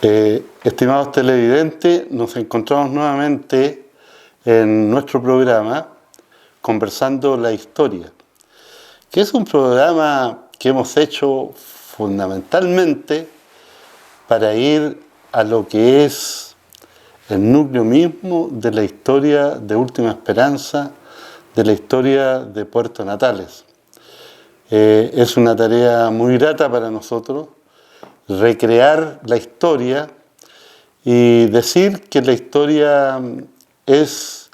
Estimados televidentes, nos encontramos nuevamente en nuestro programa Conversando la Historia, que es un programa que hemos hecho fundamentalmente para ir a lo que es el núcleo mismo de la historia de Última Esperanza, de la historia de Puerto Natales. Es una tarea muy grata para nosotros recrear la historia y decir que la historia es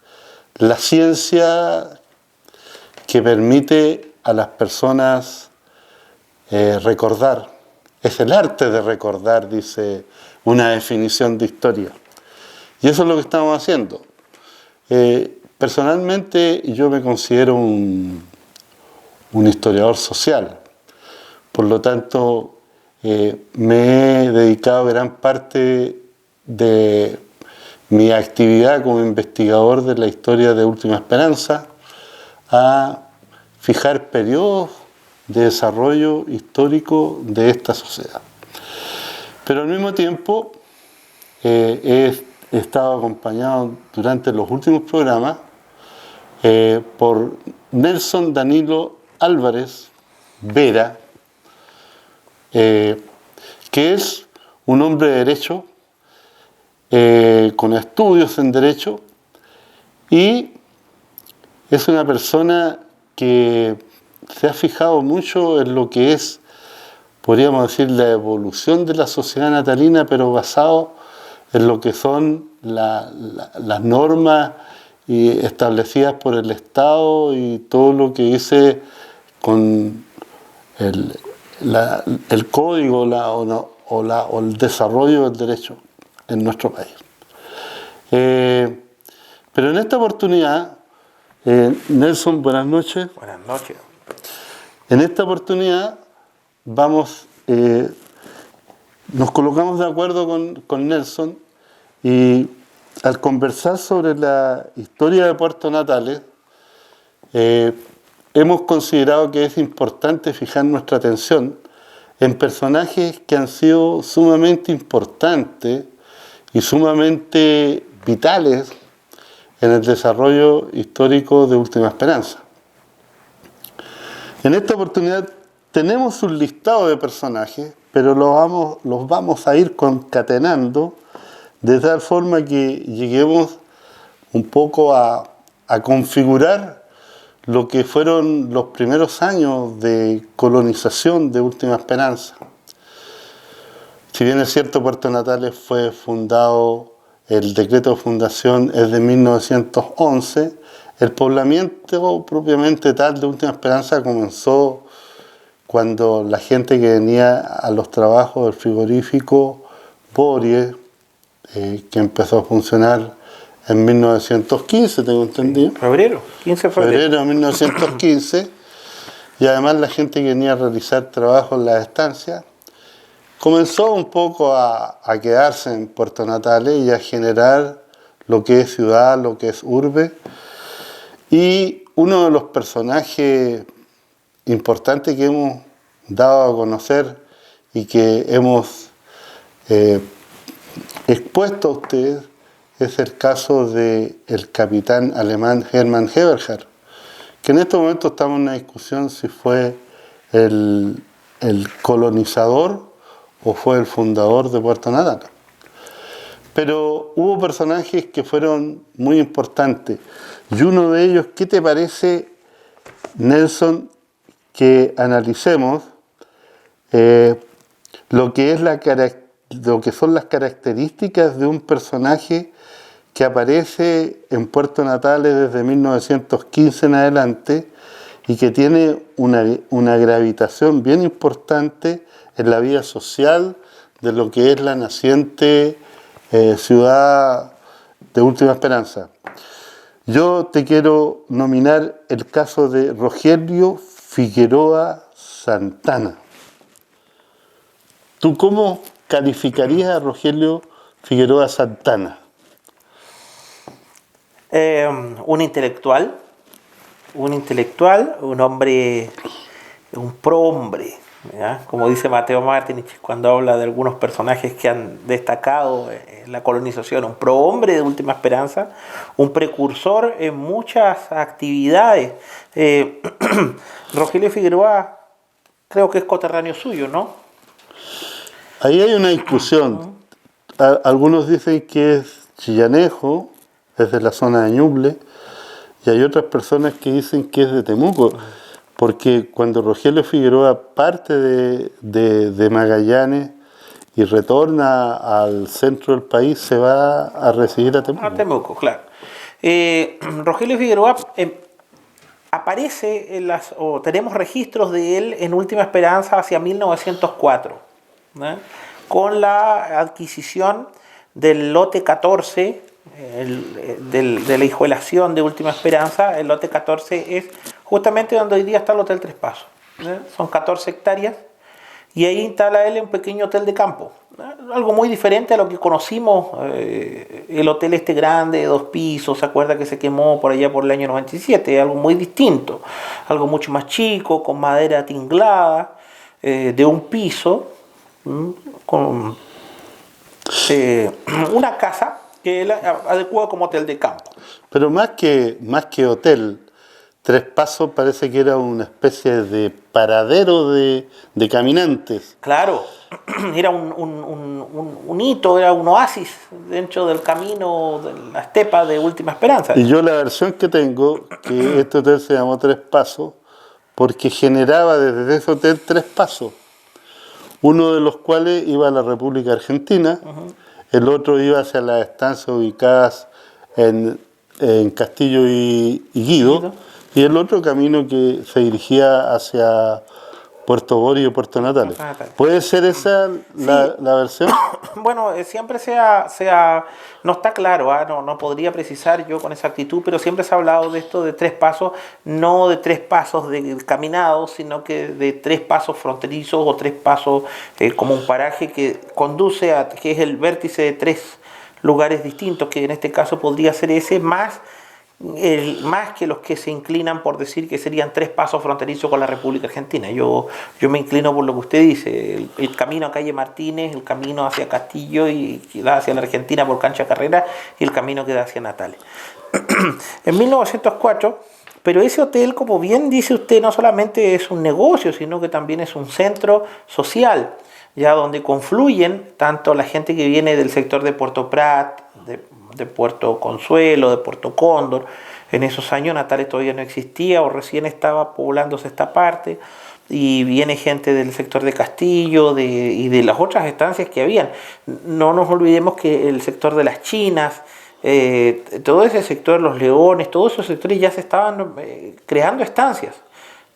la ciencia que permite a las personas recordar. Es el arte de recordar, dice una definición de historia. Y eso es lo que estamos haciendo. Personalmente yo me considero un historiador social. Por lo tanto, me he dedicado gran parte de mi actividad como investigador de la historia de Última Esperanza a fijar periodos de desarrollo histórico de esta sociedad. Pero al mismo tiempo he estado acompañado durante los últimos programas por Nelson Danilo Álvarez Vera, que es un hombre de derecho, con estudios en derecho, y es una persona que se ha fijado mucho en lo que es, podríamos decir, la evolución de la sociedad natalina, pero basado en lo que son las normas establecidas por el Estado y todo lo que dice con el código o el desarrollo del derecho en nuestro país. Pero en esta oportunidad, Nelson, buenas noches. Buenas noches. En esta oportunidad nos colocamos de acuerdo con Nelson y al conversar sobre la historia de Puerto Natales, hemos considerado que es importante fijar nuestra atención en personajes que han sido sumamente importantes y sumamente vitales en el desarrollo histórico de Última Esperanza. En esta oportunidad tenemos un listado de personajes, pero los vamos a ir concatenando de tal forma que lleguemos un poco a configurar lo que fueron los primeros años de colonización de Última Esperanza. Si bien es cierto, Puerto Natales fue fundado, el decreto de fundación es de 1911, el poblamiento propiamente tal de Última Esperanza comenzó cuando la gente que venía a los trabajos del frigorífico Borie, que empezó a funcionar en 1915, tengo entendido. Febrero, 15 de febrero. Febrero de 1915, y además la gente que venía a realizar trabajo en las estancias, comenzó un poco a quedarse en Puerto Natales y a generar lo que es ciudad, lo que es urbe. Y uno de los personajes importantes que hemos dado a conocer y que hemos expuesto a ustedes es el caso del capitán alemán Hermann Eberhard, que en este momento estamos en una discusión si fue el colonizador o fue el fundador de Puerto Natales. Pero hubo personajes que fueron muy importantes. Y uno de ellos, ¿qué te parece, Nelson, que analicemos lo que son las características de un personaje que aparece en Puerto Natales desde 1915 en adelante y que tiene una gravitación bien importante en la vida social de lo que es la naciente ciudad de Última Esperanza? Yo te quiero nominar el caso de Rogelio Figueroa Santana. ¿Tú cómo calificarías a Rogelio Figueroa Santana? Un intelectual, un hombre, un prohombre, ¿ya? Como dice Mateo Martinich cuando habla de algunos personajes que han destacado en la colonización, un prohombre de última esperanza, un precursor en muchas actividades. Eh, Rogelio Figueroa creo que es coterráneo suyo, ¿no? Ahí hay una discusión. Algunos dicen que es chillanejo, es de la zona de Ñuble, y hay otras personas que dicen que es de Temuco, porque cuando Rogelio Figueroa parte de Magallanes y retorna al centro del país, se va a residir a Temuco. A Temuco, claro. Rogelio Figueroa aparece o tenemos registros de él en Última Esperanza hacia 1904, ¿no? Con la adquisición del lote 14, de la hijuelación de Última Esperanza. El lote 14 es justamente donde hoy día está el Hotel Tres Pasos, ¿no? Son 14 hectáreas y ahí instala él un pequeño hotel de campo, ¿no? Algo muy diferente a lo que conocimos, el hotel este grande de 2 pisos, ¿se acuerda que se quemó por allá por el año 97? Algo muy distinto, algo mucho más chico, con madera tinglada, de 1 piso, con una casa que él adecua como hotel de campo. Pero más que hotel, Tres Pasos parece que era una especie de paradero de caminantes. Claro, era un hito, era un oasis dentro del camino de la estepa de Última Esperanza. Y yo la versión que tengo, que este hotel se llamó Tres Pasos, porque generaba desde ese hotel 3 pasos. Uno de los cuales iba a la República Argentina, el otro iba hacia las estancias ubicadas en Castillo y Guido, y el otro camino que se dirigía hacia Puerto Borio y Puerto Natales. ¿Puede ser esa la versión? Bueno, siempre no está claro, no podría precisar yo con exactitud, pero siempre se ha hablado de esto de 3 pasos, no de 3 pasos de caminado, sino que de 3 pasos fronterizos o 3 pasos como un paraje que conduce a, que es el vértice de 3 lugares distintos, que en este caso podría ser ese, más que los que se inclinan por decir que serían 3 pasos fronterizos con la República Argentina. Yo me inclino por lo que usted dice, el camino a Calle Martínez, el camino hacia Castillo y que da hacia la Argentina por Cancha Carrera, y el camino que da hacia Natales. En 1904, pero ese hotel, como bien dice usted, no solamente es un negocio, sino que también es un centro social, ya donde confluyen tanto la gente que viene del sector de Puerto Prat, de Puerto Consuelo, de Puerto Cóndor. En esos años Natales todavía no existía o recién estaba poblándose esta parte, y viene gente del sector de Castillo y de las otras estancias que habían. No nos olvidemos que el sector de las Chinas, todo ese sector, los Leones, todos esos sectores ya se estaban creando estancias.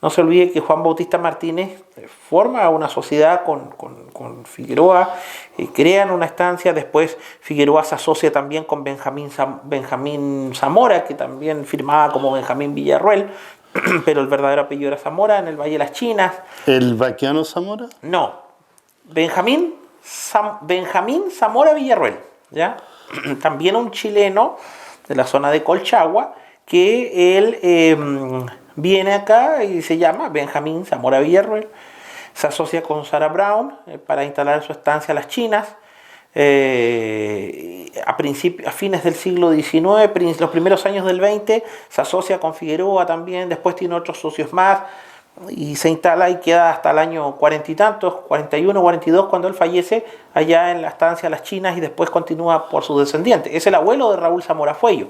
No se olvide que Juan Bautista Martínez forma una sociedad con Figueroa, crean una estancia, después Figueroa se asocia también con Benjamín Zamora, que también firmaba como Benjamín Villarruel, pero el verdadero apellido era Zamora, en el Valle de las Chinas. ¿El Baquiano Zamora? No, Benjamín Zamora Villarruel, ¿ya? También un chileno de la zona de Colchagua, que él viene acá y se llama Benjamín Zamora Villarruel. Se asocia con Sarah Brown para instalar su estancia a las Chinas. A fines del siglo XIX, los primeros años del XX, se asocia con Figueroa también. Después tiene otros socios más y se instala y queda hasta el año 40 y tantos, 41, 42, cuando él fallece allá en la estancia a las Chinas, y después continúa por sus descendientes. Es el abuelo de Raúl Zamora Fuello.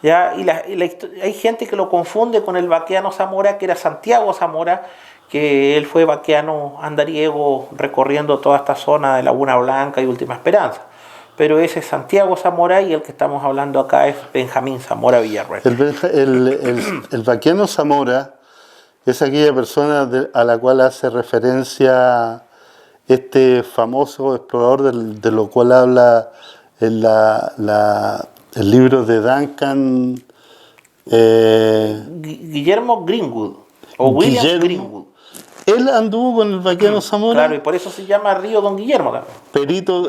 ¿Ya? Hay gente que lo confunde con el vaqueano Zamora, que era Santiago Zamora, que él fue vaqueano andariego recorriendo toda esta zona de Laguna Blanca y Última Esperanza. Pero ese es Santiago Zamora, y el que estamos hablando acá es Benjamín Zamora Villarruel. El vaqueano Zamora es aquella persona a la cual hace referencia este famoso explorador de lo cual habla en el libro de Duncan. Guillermo Greenwood, o William Greenwood. Él anduvo con el vaqueano Zamora. Claro, y por eso se llama Río Don Guillermo también.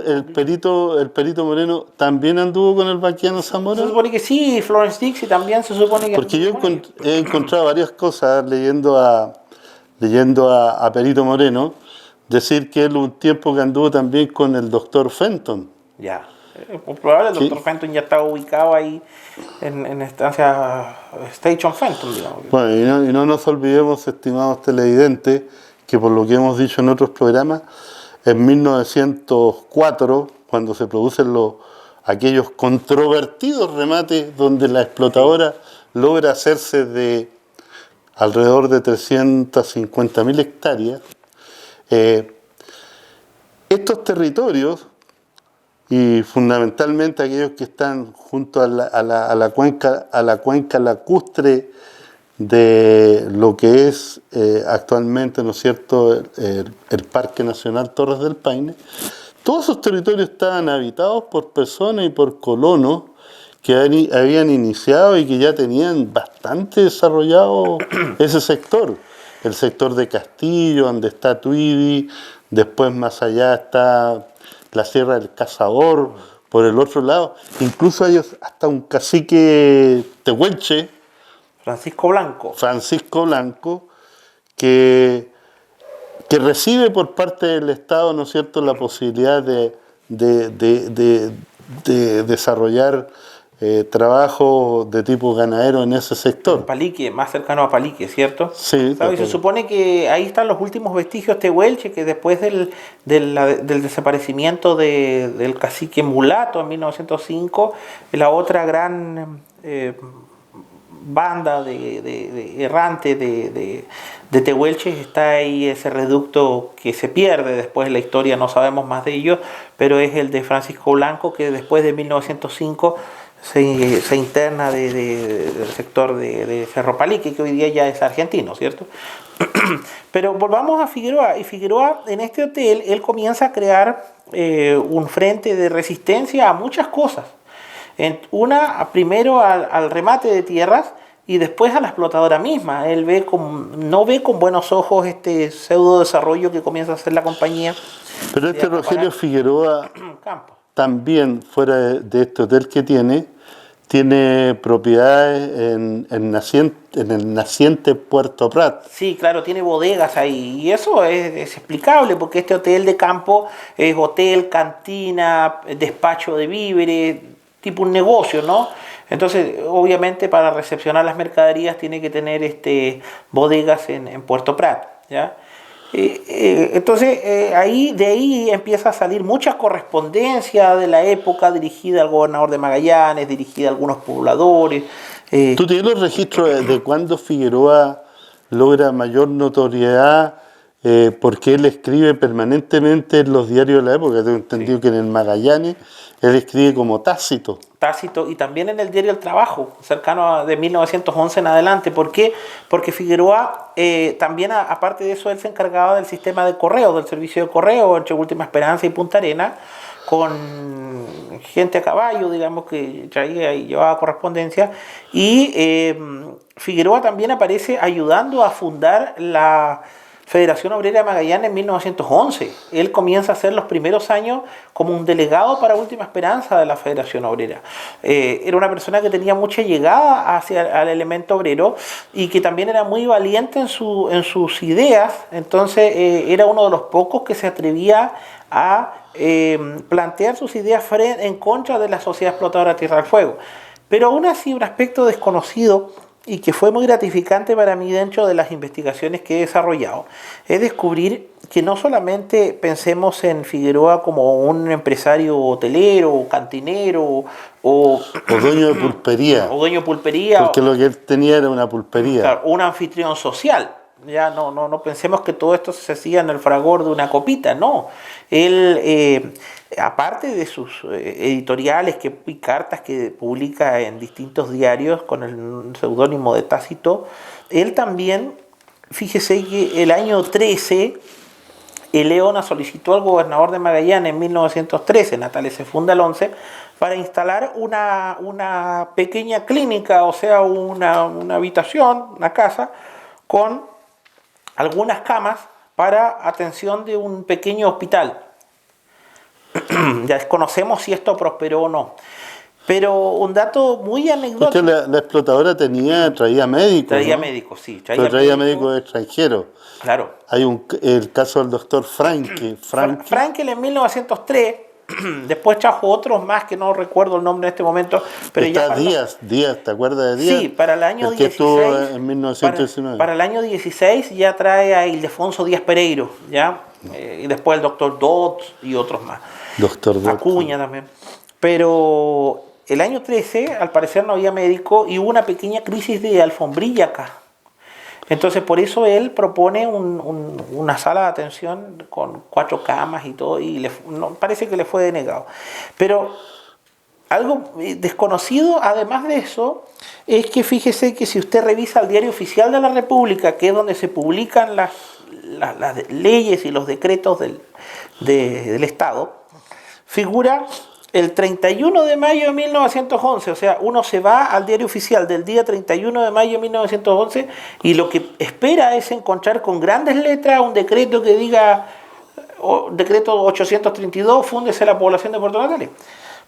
El Perito Moreno también anduvo con el vaqueano Zamora. Se supone que sí, Florence Dixie también se supone que... Porque yo he encontrado varias cosas leyendo a leyendo a Perito Moreno, decir que él un tiempo que anduvo también con el doctor Fenton. Ya. Por probable el Sí. doctor Fenton ya estaba ubicado ahí en estancia Station Fenton, digamos. Bueno, y no nos olvidemos, estimados televidentes, que por lo que hemos dicho en otros programas, en 1904, cuando se producen aquellos controvertidos remates donde la explotadora logra hacerse de alrededor de 350.000 hectáreas, estos territorios, y fundamentalmente aquellos que están junto a la cuenca lacustre de lo que es actualmente, ¿no es cierto?, el Parque Nacional Torres del Paine, todos esos territorios estaban habitados por personas y por colonos que habían iniciado y que ya tenían bastante desarrollado ese sector. El sector de Castillo, donde está Tuidi, después más allá está la Sierra del Cazador, por el otro lado. Incluso hay hasta un cacique tehuelche, Francisco Blanco, que recibe por parte del Estado, ¿no es cierto?, la posibilidad de desarrollar trabajo de tipo ganadero en ese sector. Palique, más cercano a Palique, ¿cierto? Sí, ¿Sabes? Se supone que ahí están los últimos vestigios tehuelche, que después del desaparecimiento del cacique Mulato en 1905, la otra gran banda de errante de tehuelches está ahí, ese reducto que se pierde después en la historia, no sabemos más de ello, pero es el de Francisco Blanco, que después de 1905 se interna del sector de Cerro Palique, que hoy día ya es argentino, ¿cierto? Pero volvamos a Figueroa. Y Figueroa, en este hotel, él comienza a crear un frente de resistencia a muchas cosas. Primero al remate de tierras y después a la explotadora misma. Él no ve con buenos ojos este pseudo desarrollo que comienza a hacer la compañía. Pero este Rogelio Figueroa, Campo. también fuera de este hotel que tiene propiedades en el naciente Puerto Prat. Sí, claro, tiene bodegas ahí. Y eso es explicable porque este hotel de campo es hotel, cantina, despacho de víveres, tipo un negocio, ¿no? Entonces, obviamente, para recepcionar las mercaderías tiene que tener bodegas en Puerto Prat, ¿ya? Entonces, de ahí empieza a salir mucha correspondencia de la época dirigida al gobernador de Magallanes, dirigida a algunos pobladores. ¿Tú tienes los registros de cuándo Figueroa logra mayor notoriedad? Porque él escribe permanentemente en los diarios de la época. Tengo entendido que en el Magallanes él escribe como Tácito. Tácito, y también en el diario El Trabajo, cercano de 1911 en adelante. ¿Por qué? Porque Figueroa, también aparte de eso, él se encargaba del sistema de correo, del servicio de correo entre Última Esperanza y Punta Arenas, con gente a caballo, digamos, que traía y llevaba correspondencia. Y Figueroa también aparece ayudando a fundar la Federación Obrera de Magallanes en 1911. Él comienza a hacer los primeros años como un delegado para Última Esperanza de la Federación Obrera. Era una persona que tenía mucha llegada hacia el elemento obrero y que también era muy valiente en sus ideas. Entonces era uno de los pocos que se atrevía a plantear sus ideas en contra de la sociedad explotadora Tierra del Fuego. Pero aún así, un aspecto desconocido y que fue muy gratificante para mí dentro de las investigaciones que he desarrollado, es descubrir que no solamente pensemos en Figueroa como un empresario hotelero, cantinero o dueño de pulpería. O dueño de pulpería. Porque lo que él tenía era una pulpería. Claro, un anfitrión social. Ya no pensemos que todo esto se hacía en el fragor de una copita, no. Él, aparte de sus editoriales y cartas que publica en distintos diarios con el seudónimo de Tácito, él también, fíjese que el año 13, Leona solicitó al gobernador de Magallanes en 1913, Natales se funda el 11, para instalar una pequeña clínica, o sea, una habitación, una casa, con algunas camas para atención de un pequeño hospital. Ya desconocemos si esto prosperó o no. Pero un dato muy Porque anecdótico. la explotadora traía médicos, Traía ¿no? médicos, sí. Pero traía médicos extranjeros. Claro. Hay el caso del doctor Franke. Frankel en 1903, después trajo otros más que no recuerdo el nombre en este momento, pero ya Está para Díaz, ¿te acuerdas de Díaz? sí, para el año El que 16, estuvo en 1919. para el año 16 ya trae a Ildefonso Díaz Pereiro, ¿ya? Y después el doctor Dodd y otros más. Doctor Dot. Acuña también. Pero el año 13, al parecer no había médico y hubo una pequeña crisis de alfombrilla acá. Entonces, por eso él propone una sala de atención con 4 camas y todo, y parece que le fue denegado. Pero algo desconocido, además de eso, es que fíjese que si usted revisa el Diario Oficial de la República, que es donde se publican las leyes y los decretos del Estado, figura el 31 de mayo de 1911, o sea, uno se va al Diario Oficial del día 31 de mayo de 1911 y lo que espera es encontrar con grandes letras un decreto que diga, decreto 832, fúndese la población de Puerto Natales.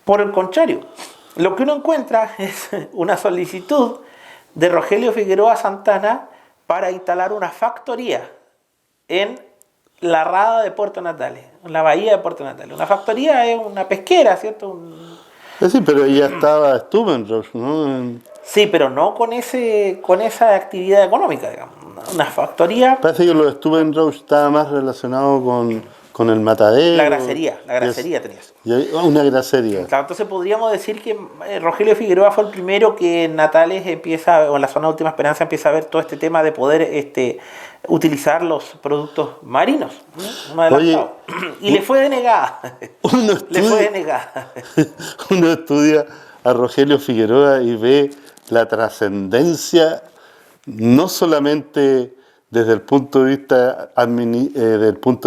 Por el contrario, lo que uno encuentra es una solicitud de Rogelio Figueroa Santana para instalar una factoría en la rada de Puerto Natales, en la bahía de Puerto Natales. Una factoría es una pesquera, ¿cierto? Sí, pero ya estaba Stubenrose, ¿no? Sí, pero no con esa actividad económica, digamos. Una factoría. Parece que lo de Stubenrose estaba más relacionado con el matadero. La grasería tenías. Una grasería. Claro, entonces podríamos decir que Rogelio Figueroa fue el primero que en Natales empieza, o en la zona de Última Esperanza empieza a ver todo este tema de poder utilizar los productos marinos. ¿No? Oye, y le fue denegada. Le fue denegada. Uno estudia a Rogelio Figueroa y ve la trascendencia, no solamente desde el punto de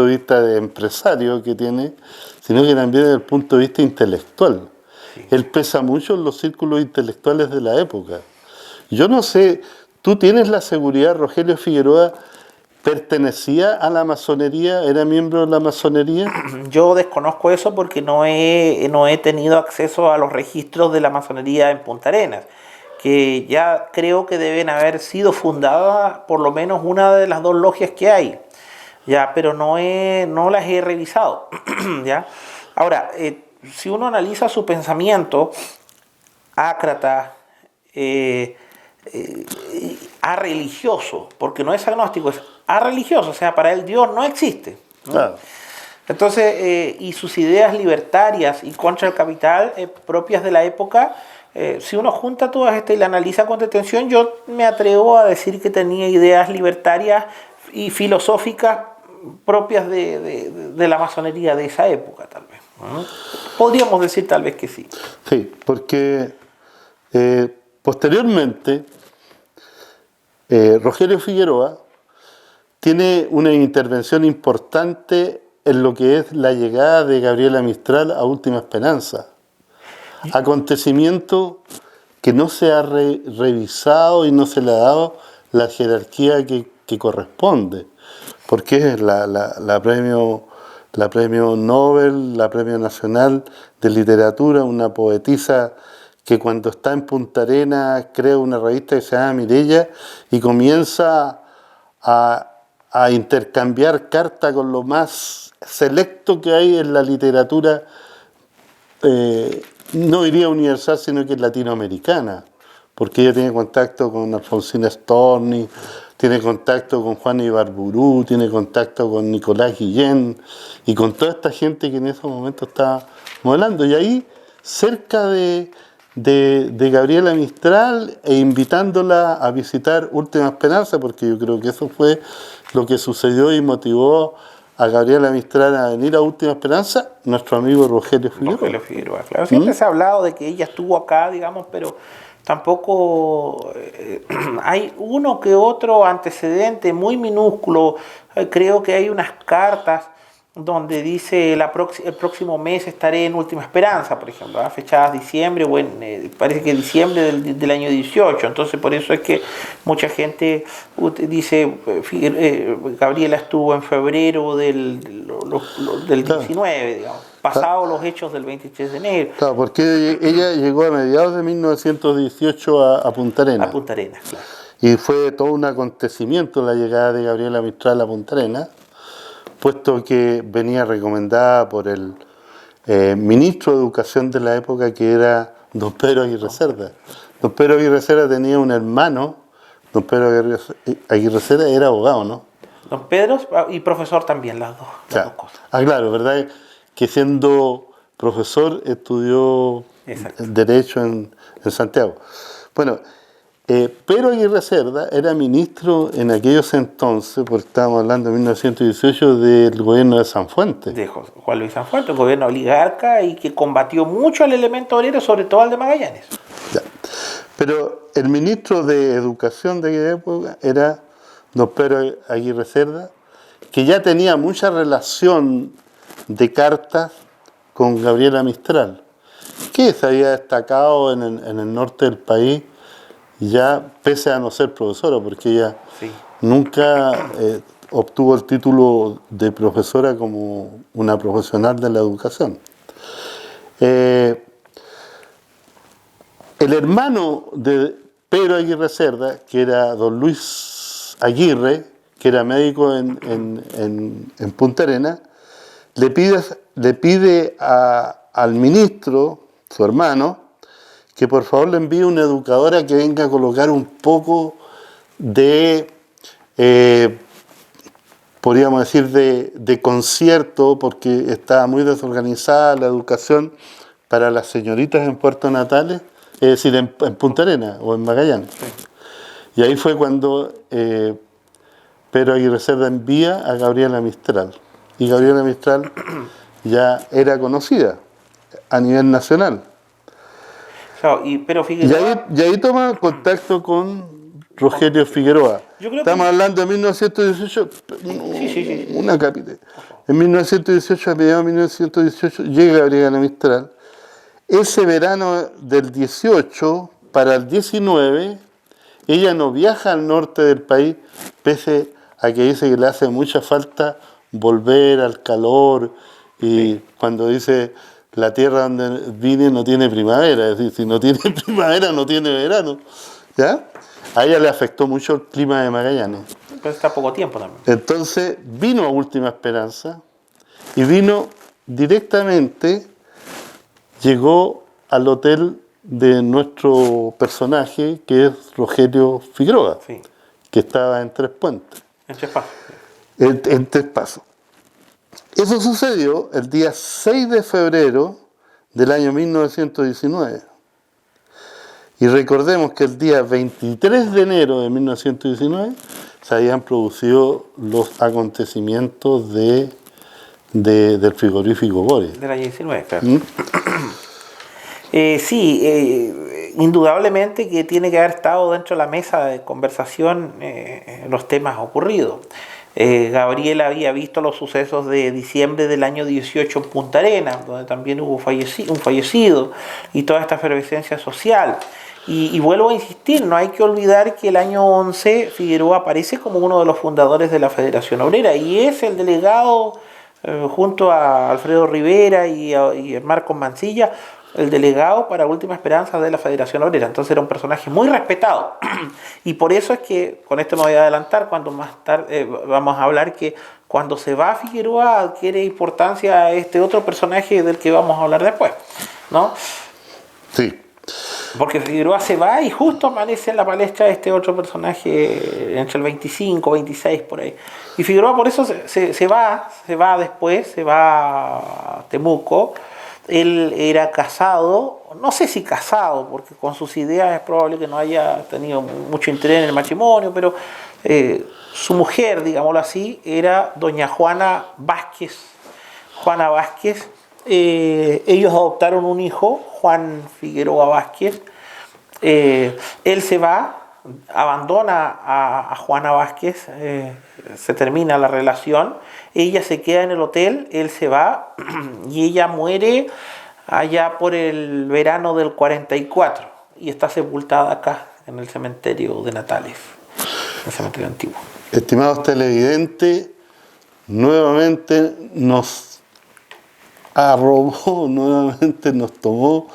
vista de empresario que tiene, sino que también desde el punto de vista intelectual. Sí. Él pesa mucho en los círculos intelectuales de la época. Yo no sé, ¿tú tienes la seguridad, Rogelio Figueroa pertenecía a la masonería, era miembro de la masonería? Yo desconozco eso porque no he tenido acceso a los registros de la masonería en Punta Arenas, que ya creo que deben haber sido fundadas por lo menos una de las 2 logias que hay, ya, pero no las he revisado, ya. Ahora, si uno analiza su pensamiento ácrata, religioso, porque no es agnóstico, es religioso, o sea, para él Dios no existe, ¿no? Claro. Entonces, y sus ideas libertarias y contra el capital propias de la época, si uno junta todas estas y la analiza con detención, yo me atrevo a decir que tenía ideas libertarias y filosóficas propias de la masonería de esa época, tal vez. ¿No? Podríamos decir tal vez que sí. Sí, porque posteriormente Rogelio Figueroa tiene una intervención importante en lo que es la llegada de Gabriela Mistral a Última Esperanza. Acontecimiento que no se ha revisado y no se le ha dado la jerarquía que corresponde, porque es la premio Nobel, la premio Nacional de Literatura, una poetisa que cuando está en Punta Arenas crea una revista que se llama Mirella y comienza a intercambiar cartas con lo más selecto que hay en la literatura, no diría universal, sino que latinoamericana, porque ella tiene contacto con Alfonsina Storni, tiene contacto con Juan Ibarburú, tiene contacto con Nicolás Guillén y con toda esta gente que en esos momentos estaba modelando. Y ahí, cerca de Gabriela Mistral e invitándola a visitar Última Esperanza, porque yo creo que eso fue lo que sucedió y motivó a Gabriela Mistral a venir a Última Esperanza, nuestro amigo Rogelio Figueroa. Rogelio Figueroa, claro. Siempre se ha hablado de que ella estuvo acá, digamos, pero tampoco hay uno que otro antecedente muy minúsculo. Creo que hay unas cartas donde dice el próximo mes estaré en Última Esperanza, por ejemplo, fechadas diciembre, parece que diciembre del año 18, entonces por eso es que mucha gente dice, Gabriela estuvo en febrero del Claro. 19, digamos, pasados los hechos del 23 de enero. Claro, porque ella llegó a mediados de 1918 a Punta A Arenas. Punta Arenas, claro. Y fue todo un acontecimiento la llegada de Gabriela Mistral a Punta Arenas, puesto que venía recomendada por el ministro de Educación de la época, que era don Pedro Aguirre Cerda. Don Pedro Aguirre Cerda tenía un hermano, don Pedro Aguirre Cerda era abogado, ¿no? Don Pedro y profesor también, las dos cosas. Ah, claro, ¿verdad? Que siendo profesor estudió Exacto. Derecho en Santiago. Bueno, Pedro Aguirre Cerda era ministro en aquellos entonces, porque estábamos hablando de 1918, del gobierno de Sanfuentes. De Juan Luis Sanfuentes, un gobierno oligarca y que combatió mucho al elemento obrero, sobre todo al de Magallanes. Ya. Pero el ministro de Educación de aquella época era don Pedro Aguirre Cerda, que ya tenía mucha relación de cartas con Gabriela Mistral, que se había destacado en el norte del país, ya pese a no ser profesora, porque ella Sí. nunca obtuvo el título de profesora como una profesional de la educación. El hermano de Pedro Aguirre Cerda, que era don Luis Aguirre, que era médico en Punta Arenas, le pide al ministro, su hermano, que por favor le envíe una educadora que venga a colocar un poco de, podríamos decir, de concierto, porque estaba muy desorganizada la educación para las señoritas en Puerto Natales, es decir, en Punta Arenas o en Magallanes. Y ahí fue cuando Pedro Aguirre Cerda envía a Gabriela Mistral. Y Gabriela Mistral ya era conocida a nivel nacional. Claro, pero Figueroa, Y ahí toma contacto con Rogelio Figueroa. Yo creo Estamos que- hablando de 1918, Sí. una capite. En 1918, a mediados de 1918, llega Gabriela Mistral. Ese verano del 18 para el 19, ella no viaja al norte del país, pese a que dice que le hace mucha falta volver al calor, y cuando dice la tierra donde vine no tiene primavera, es decir, si no tiene primavera no tiene verano, ¿ya? A ella le afectó mucho el clima de Magallanes. Pero está poco tiempo también. Entonces vino a Última Esperanza y vino directamente, llegó al hotel de nuestro personaje, que es Rogelio Figueroa, Sí. que estaba en Tres Puentes, En Chespá. en Tres Pasos. Eso sucedió el día 6 de febrero del año 1919. Y recordemos que el día 23 de enero de 1919 se habían producido los acontecimientos del frigorífico Boris. Del año 19, claro. ¿Mm? Indudablemente que tiene que haber estado dentro de la mesa de conversación los temas ocurridos. Gabriela había visto los sucesos de diciembre del año 18 en Punta Arenas, donde también hubo un fallecido y toda esta efervescencia social. Y vuelvo a insistir, no hay que olvidar que el año 11 Figueroa aparece como uno de los fundadores de la Federación Obrera y es el delegado, junto a Alfredo Rivera y Marcos Mancilla, el delegado para Última Esperanza de la Federación Obrera. Entonces era un personaje muy respetado. Y por eso es que, con esto me voy a adelantar, cuando más tarde vamos a hablar que cuando se va Figueroa adquiere importancia este otro personaje del que vamos a hablar después, ¿no? Sí. Porque Figueroa se va y justo aparece en la palestra este otro personaje entre el 25, 26 por ahí. Y Figueroa por eso se va después, se va a Temuco. Él era casado, no sé si casado, porque con sus ideas es probable que no haya tenido mucho interés en el matrimonio, pero su mujer, digámoslo así, era doña Juana Vázquez. Juana Vázquez. Ellos adoptaron un hijo, Juan Figueroa Vázquez. Él se va abandona a Juana Vázquez, se termina la relación, ella se queda en el hotel, él se va y ella muere allá por el verano del 44 y está sepultada acá en el cementerio de Natales, el cementerio antiguo. Estimados televidentes, nuevamente nos arrobó, nuevamente nos tomó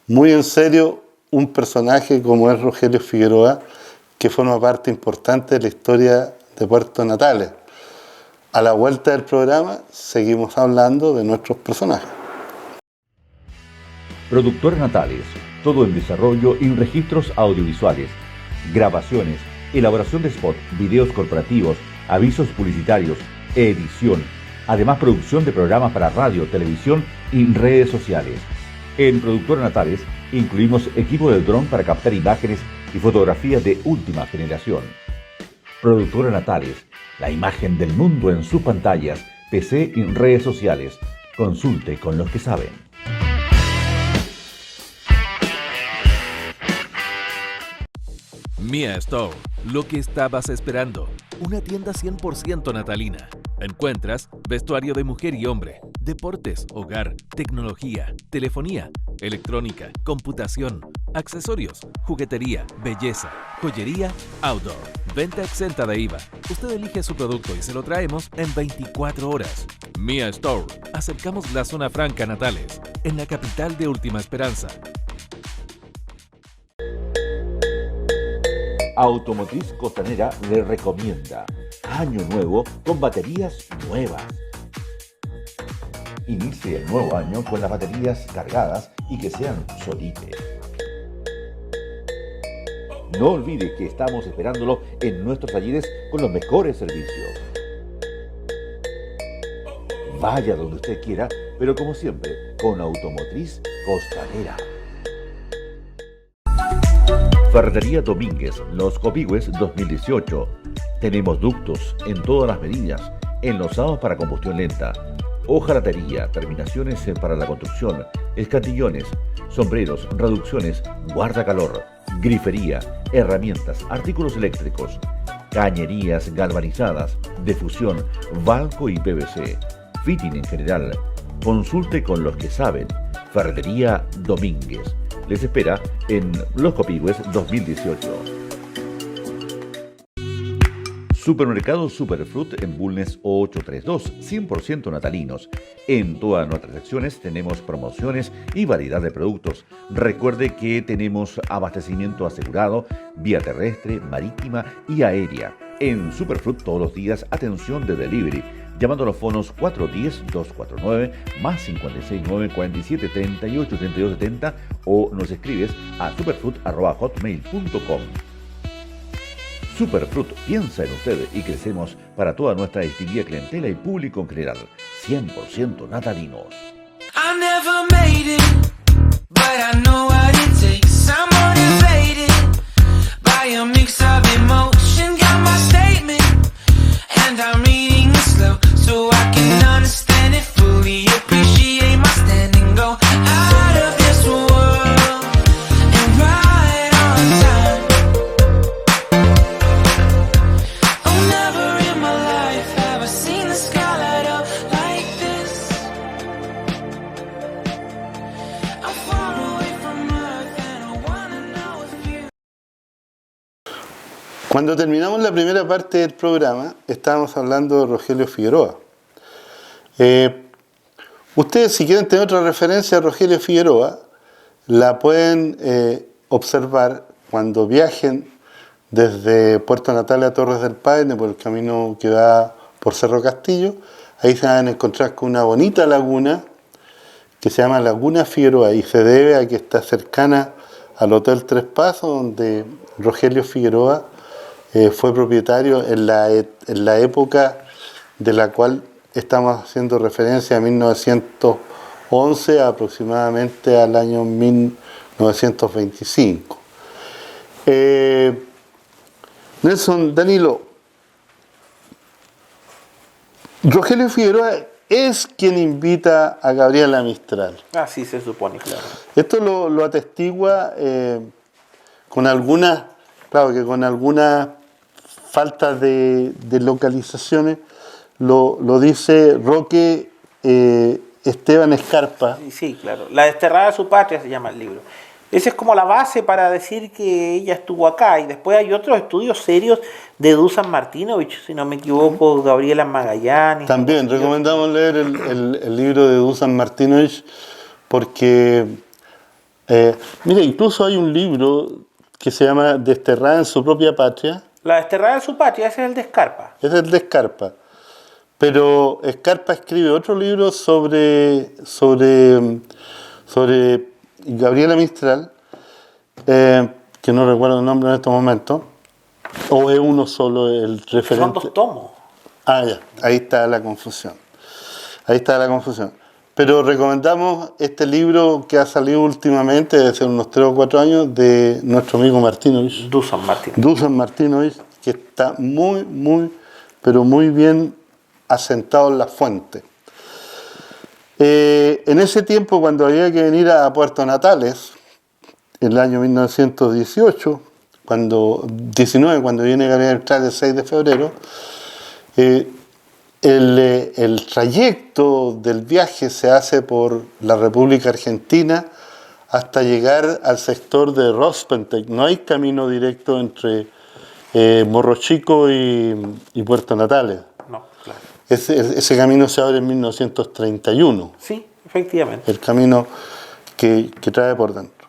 muy en serio un personaje como es Rogelio Figueroa, que forma parte importante de la historia de Puerto Natales. A la vuelta del programa seguimos hablando de nuestros personajes. Productora Natales, todo en desarrollo y registros audiovisuales, grabaciones, elaboración de spot, videos corporativos, avisos publicitarios, edición, además producción de programas para radio, televisión y redes sociales. En Productora Natales incluimos equipo de dron para captar imágenes y fotografías de última generación. Productora Natales, la imagen del mundo en sus pantallas, PC y redes sociales. Consulte con los que saben. Mia Store, lo que estabas esperando. Una tienda 100% natalina. Encuentras vestuario de mujer y hombre, deportes, hogar, tecnología, telefonía, electrónica, computación, accesorios, juguetería, belleza, joyería, outdoor. Venta exenta de IVA. Usted elige su producto y se lo traemos en 24 horas. Mia Store. Acercamos la zona franca Natales, en la capital de Última Esperanza. Automotriz Costanera le recomienda año nuevo con baterías nuevas. Inicie el nuevo año con las baterías cargadas y que sean Solite. No olvide que estamos esperándolo en nuestros talleres con los mejores servicios. Vaya donde usted quiera, pero como siempre, con Automotriz Costanera. Ferretería Domínguez, Los Copihue 2018. Tenemos ductos en todas las medidas, enlosados para combustión lenta, hojalatería, terminaciones para la construcción, escatillones, sombreros, reducciones, guardacalor, grifería, herramientas, artículos eléctricos, cañerías galvanizadas, difusión, balco y PVC, fitting en general. Consulte con los que saben. Ferretería Domínguez. Les espera en Los Copihue 2018. Supermercado Superfruit en Bulnes 832, 100% natalinos. En todas nuestras secciones tenemos promociones y variedad de productos. Recuerde que tenemos abastecimiento asegurado, vía terrestre, marítima y aérea. En Superfruit todos los días atención de delivery, llamando a los fonos 410-249 más 569 47 38 32 70 o nos escribes a superfruit@hotmail.com. Superfruit piensa en usted y crecemos para toda nuestra distinguida clientela y público en general. 100% natalinos. I never made it, but I know what it takes. I'm motivated by a mix of emotion. Got my statement, and I'm reading it slow so I can understand it fully. Appreciate my standing, go out of this world and right on time. Oh, never in my life have I seen the sky light up like this. I'm far away from Earth and I wanna know if you. Cuando terminamos la primera parte del programa, estábamos hablando de Rogelio Figueroa. Ustedes, si quieren tener otra referencia a Rogelio Figueroa, la pueden observar cuando viajen desde Puerto Natales a Torres del Paine por el camino que va por Cerro Castillo. Ahí se van a encontrar con una bonita laguna que se llama Laguna Figueroa y se debe a que está cercana al Hotel Tres Pasos, donde Rogelio Figueroa fue propietario en la época de la cual estamos haciendo referencia a 1911 aproximadamente al año 1925. Nelson, Danilo, Rogelio Figueroa es quien invita a Gabriela Mistral. Así se supone, claro. Esto lo atestigua con algunas claro que con algunas faltas de localizaciones, lo dice Roque Esteban Escarpa. Sí, claro. La desterrada de su patria se llama el libro. Esa es como la base para decir que ella estuvo acá. Y después hay otros estudios serios de Dusan Martinovich, si no me equivoco, Gabriela Magallanes. También recomendamos leer el libro de Dusan Martinovich porque, mira, incluso hay un libro que se llama Desterrada en su propia patria. La desterrada de su patria, ese es el de Escarpa. Es el de Escarpa. Pero Escarpa escribe otro libro sobre Gabriela Mistral, que no recuerdo el nombre en estos momentos, o es uno solo el referente. Son 2 tomos. Ah, ya, ahí está la confusión. Ahí está la confusión. Pero recomendamos este libro que ha salido últimamente, desde hace unos 3 o 4 años, de nuestro amigo Martinovich. Dusan Martinovich. Dusan Martinovich, que está pero muy bien asentado en la fuente. En ese tiempo, cuando había que venir a Puerto Natales, en el año 1918, cuando viene Gabriela Mistral el 6 de febrero, el trayecto del viaje se hace por la República Argentina hasta llegar al sector de Rospentec. No hay camino directo entre Morro Chico y Puerto Natales. No, claro. Ese camino se abre en 1931. Sí, efectivamente. El camino que trae por dentro.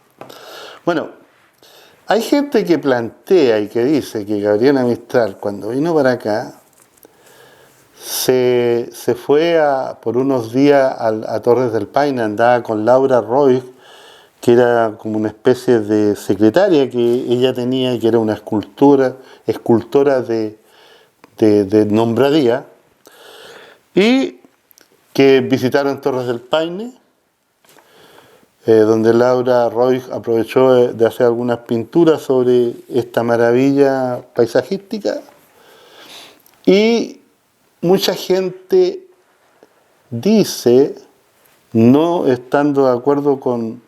Bueno, hay gente que plantea y que dice que Gabriela Mistral, cuando vino para acá, se fue por unos días a Torres del Paine, andaba con Laura Roig, que era como una especie de secretaria que ella tenía, que era una escultora de Nombradía, y que visitaron Torres del Paine, donde Laura Roig aprovechó de hacer algunas pinturas sobre esta maravilla paisajística, y mucha gente dice, no estando de acuerdo con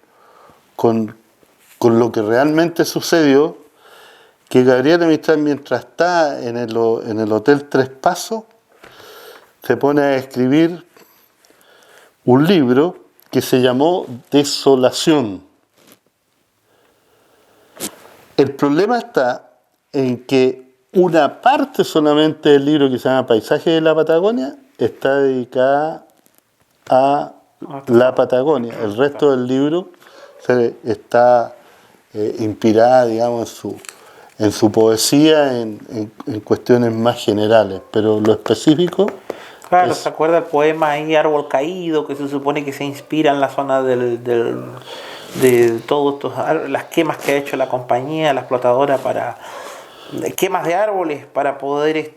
lo que realmente sucedió, que Gabriela Mistral, mientras está en el Hotel Tres Pasos, se pone a escribir un libro que se llamó Desolación. El problema está en que una parte solamente del libro, que se llama Paisaje de la Patagonia, está dedicada a la Patagonia. El resto del libro está inspirada, digamos, en su poesía, en cuestiones más generales, pero lo específico... Claro, ¿se acuerda el poema ahí, Árbol Caído, que se supone que se inspira en la zona de todas las quemas que ha hecho la compañía, la explotadora, quemas de árboles para poder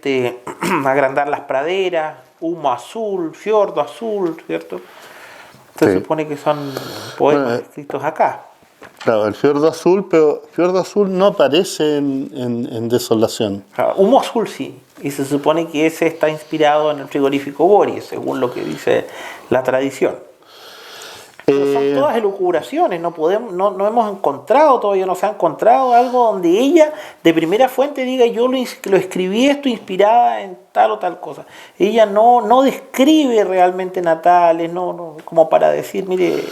agrandar las praderas, humo azul, fiordo azul, ¿cierto? Se supone que son poemas escritos acá. Claro, el fiordo azul, pero fiordo azul no aparece en Desolación. Claro, humo azul sí, y se supone que ese está inspirado en el frigorífico Boris, según lo que dice la tradición. Pero son todas elucubraciones, no hemos encontrado, todavía no se ha encontrado algo donde ella de primera fuente diga yo lo escribí esto inspirada en tal o tal cosa. Ella no describe realmente Natales, no como para decir, mire,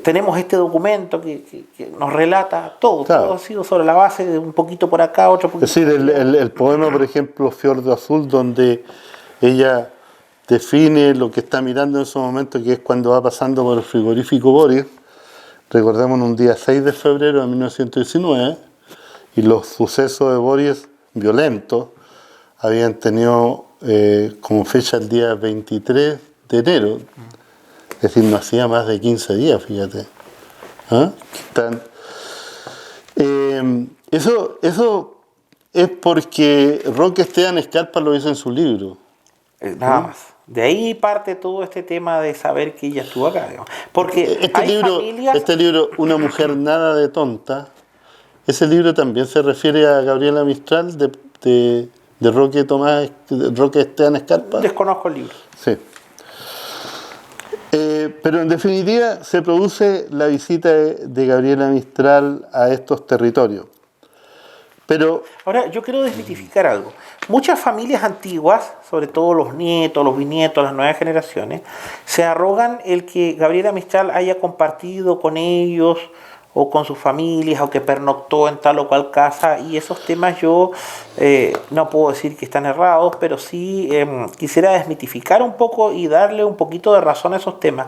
tenemos este documento que nos relata todo, claro. Todo ha sido sobre la base de un poquito por acá, otro poquito. Es decir, el poema, por ejemplo, Fiordo Azul, donde ella define lo que está mirando en ese momento, que es cuando va pasando por el frigorífico Boris. Recordemos un día 6 de febrero de 1919, y los sucesos de Boris violentos habían tenido como fecha el día 23 de enero. Es decir, no hacía más de 15 días, fíjate. ¿Ah? Eso es porque Roque Esteban Escarpa lo hizo en su libro. Nada más. De ahí parte todo este tema de saber que ella estuvo acá. Digamos. Porque este libro, Una mujer nada de tonta, ese libro también se refiere a Gabriela Mistral de Roque Esteban Escarpa. Desconozco el libro. Sí. Pero en definitiva se produce la visita de Gabriela Mistral a estos territorios. Pero Ahora, yo quiero desmitificar algo. Muchas familias antiguas, sobre todo los nietos, los bisnietos, las nuevas generaciones, se arrogan el que Gabriela Mistral haya compartido con ellos o con sus familias o que pernoctó en tal o cual casa, y esos temas yo no puedo decir que están errados, pero sí quisiera desmitificar un poco y darle un poquito de razón a esos temas.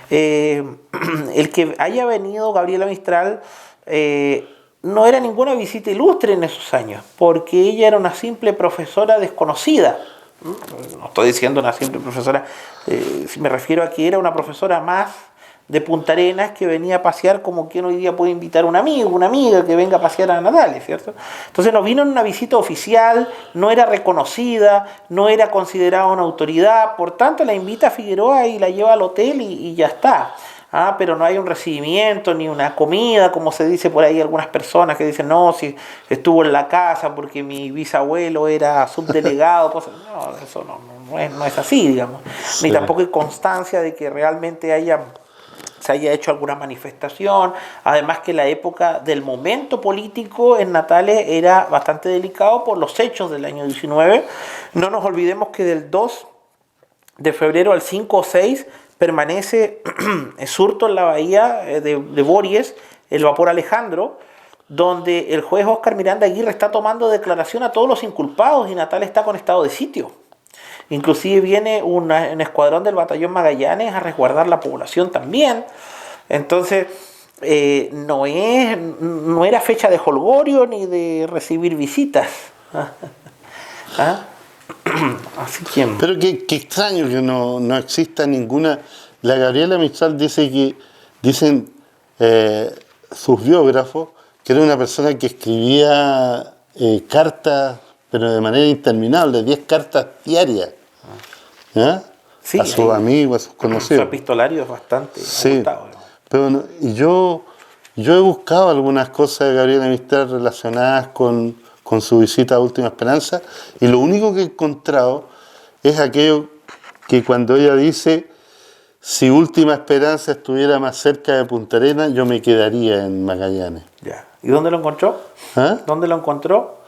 El que haya venido Gabriela Mistral no era ninguna visita ilustre en esos años, porque ella era una simple profesora desconocida. No estoy diciendo una simple profesora, me refiero a que era una profesora más de Punta Arenas que venía a pasear como quien hoy día puede invitar a un amigo, una amiga que venga a pasear a Natales, ¿cierto? Entonces no vino en una visita oficial, no era reconocida, no era considerada una autoridad, por tanto la invita a Figueroa y la lleva al hotel y ya está. Pero no hay un recibimiento ni una comida, como se dice por ahí algunas personas que dicen, no, si estuvo en la casa porque mi bisabuelo era subdelegado, cosas. No, eso no es así, digamos. Sí. Ni tampoco hay constancia de que realmente se haya hecho alguna manifestación. Además que la época del momento político en Natales era bastante delicado por los hechos del año 19. No nos olvidemos que del 2 de febrero al 5 o 6 permanece surto en la bahía de Bories, el vapor Alejandro, donde el juez Óscar Miranda Aguirre está tomando declaración a todos los inculpados y Natales está con estado de sitio. Inclusive viene un escuadrón del batallón Magallanes a resguardar la población también. Entonces no era fecha de jolgorio ni de recibir visitas. Así que... Pero qué extraño que no exista ninguna. La Gabriela Mistral dicen sus biógrafos que era una persona que escribía cartas, pero de manera interminable, 10 cartas diarias. ¿Ya? Sí, a sus amigos, a sus su conocidos. epistolario es bastante Sí, agotado, ¿no? pero yo he buscado algunas cosas de Gabriela Mistral relacionadas con su visita a Última Esperanza, y lo único que he encontrado es aquello que cuando ella dice, si Última Esperanza estuviera más cerca de Punta Arenas, yo me quedaría en Magallanes. Ya. ¿Y dónde lo encontró? ¿Ah? ¿Dónde lo encontró?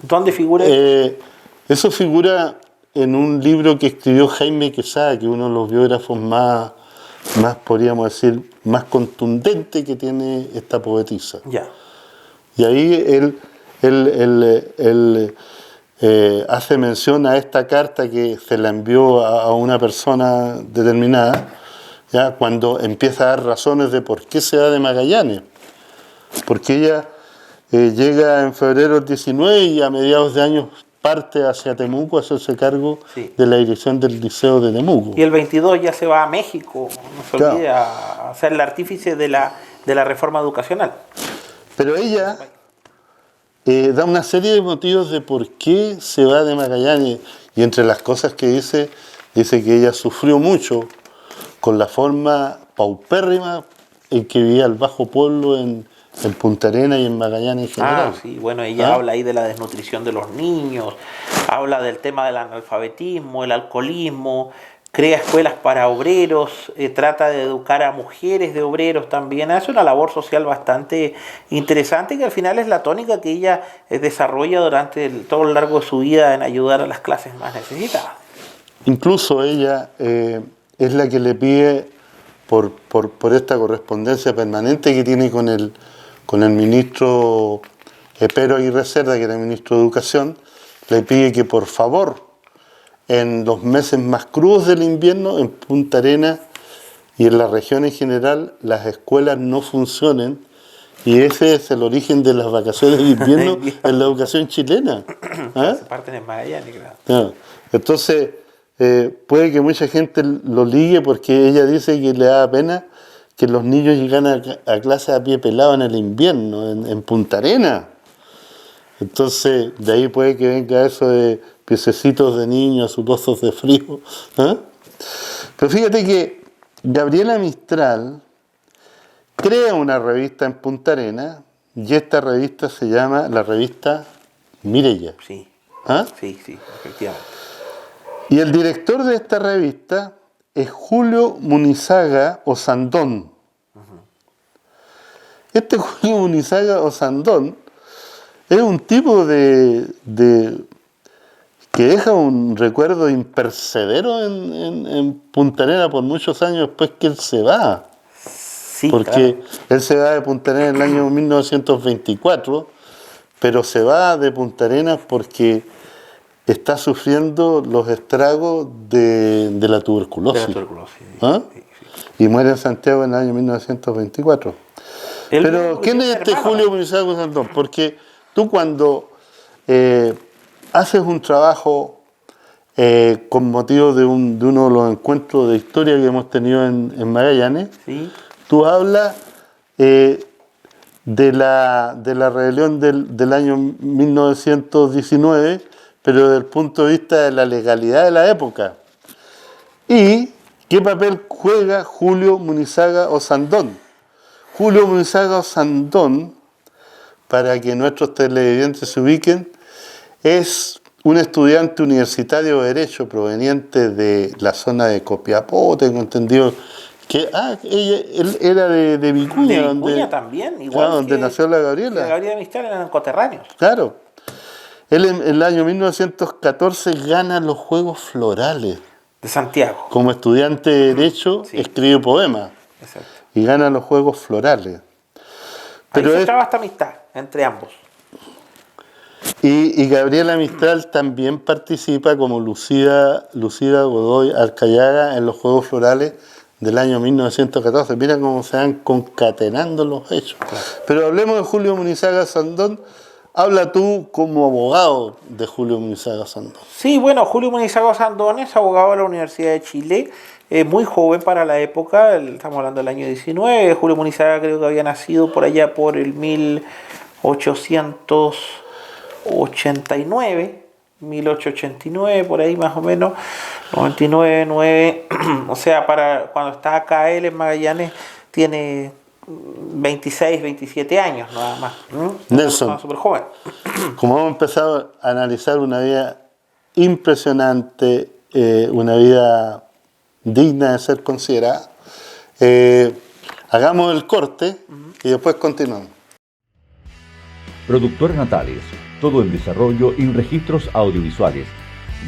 ¿Dónde figura? Eso figura en un libro que escribió Jaime Quesada, que es uno de los biógrafos más podríamos decir, más contundente que tiene esta poetisa. Ya. Y ahí él hace mención a esta carta que se la envió a una persona determinada, ya cuando empieza a dar razones de por qué se va de Magallanes. Porque ella llega en febrero del 19 y a mediados de año parte hacia Temuco a hacerse cargo de la dirección del Liceo de Temuco. Y el 22 ya se va a México, no se Claro. olvide, a ser el artífice de la reforma educacional. Pero ella da una serie de motivos de por qué se va de Magallanes, y entre las cosas que dice que ella sufrió mucho con la forma paupérrima en que vivía el bajo pueblo en Punta Arenas y en Magallanes en general. Sí, bueno, ella habla ahí de la desnutrición de los niños, habla del tema del analfabetismo, el alcoholismo, crea escuelas para obreros, trata de educar a mujeres de obreros también, hace una labor social bastante interesante que al final es la tónica que ella desarrolla durante todo lo largo de su vida en ayudar a las clases más necesitadas. Incluso ella es la que le pide por esta correspondencia permanente que tiene con el ministro Pero Aguirre Cerda, que era el ministro de Educación, le pide que por favor, en los meses más crudos del invierno, en Punta Arenas y en la región en general, las escuelas no funcionen, y ese es el origen de las vacaciones de invierno en la educación chilena. Se parten en Magallanes, claro. No. Entonces, puede que mucha gente lo ligue porque ella dice que le da pena que los niños llegan a clase a pie pelado en el invierno, en Punta Arenas. Entonces, de ahí puede que venga eso de piececitos de niños, sudorosos de frío. Pero fíjate que Gabriela Mistral crea una revista en Punta Arenas, y esta revista se llama la revista Mireya. Sí, sí, efectivamente. Y el director de esta revista es Julio Munizaga Osandón. Este Julio Munizaga Osandón es un tipo que deja un recuerdo impercedero en Punta Arenas por muchos años después que él se va. Sí, Porque claro. él se va de Punta Arenas en el año 1924, pero se va de Punta Arenas porque está sufriendo los estragos de la tuberculosis. De la tuberculosis. ¿Ah? Sí, sí. Y muere en Santiago en el año 1924. Él Pero, mismo ¿quién tiene es este hermano. Julio Munizaga Sandón? Porque tú cuando haces un trabajo con motivo de uno de los encuentros de historia que hemos tenido en Magallanes, Sí. tú hablas de la rebelión del año 1919, pero desde el punto de vista de la legalidad de la época. ¿Y qué papel juega Julio Munizaga Osandón? Julio Munizaga Osandón, para que nuestros televidentes se ubiquen, es un estudiante universitario de Derecho proveniente de la zona de Copiapó, tengo entendido que él era de Vicuña, De Vicuña también, igual donde que, nació la que Gabriela. Gabriela Mistral, eran coterráneos. Claro. Él en el año 1914 gana los Juegos Florales. De Santiago. Como estudiante de Derecho, Sí. escribe poemas Exacto. y gana los Juegos Florales. Pero Ahí se es- traba esta amistad entre ambos. y Gabriela Mistral también participa como Lucía Godoy Arcayaga en los Juegos Florales del año 1914. Mira cómo se van concatenando los hechos. Pero hablemos de Julio Munizaga Sandón. Habla tú como abogado de Julio Munizaga Sandón. Sí, bueno, Julio Munizaga Sandón es abogado de la Universidad de Chile, muy joven para la época, estamos hablando del año 19. Julio Munizaga creo que había nacido por allá por el 1889, por ahí más o menos, 99, 9, o sea, para cuando está acá él en Magallanes tiene 26, 27 años nada más. Nelson. Súper joven. Como hemos empezado a analizar una vida impresionante, una vida digna de ser considerada, hagamos el corte y después continuamos. Productores Natales, todo en desarrollo y registros audiovisuales,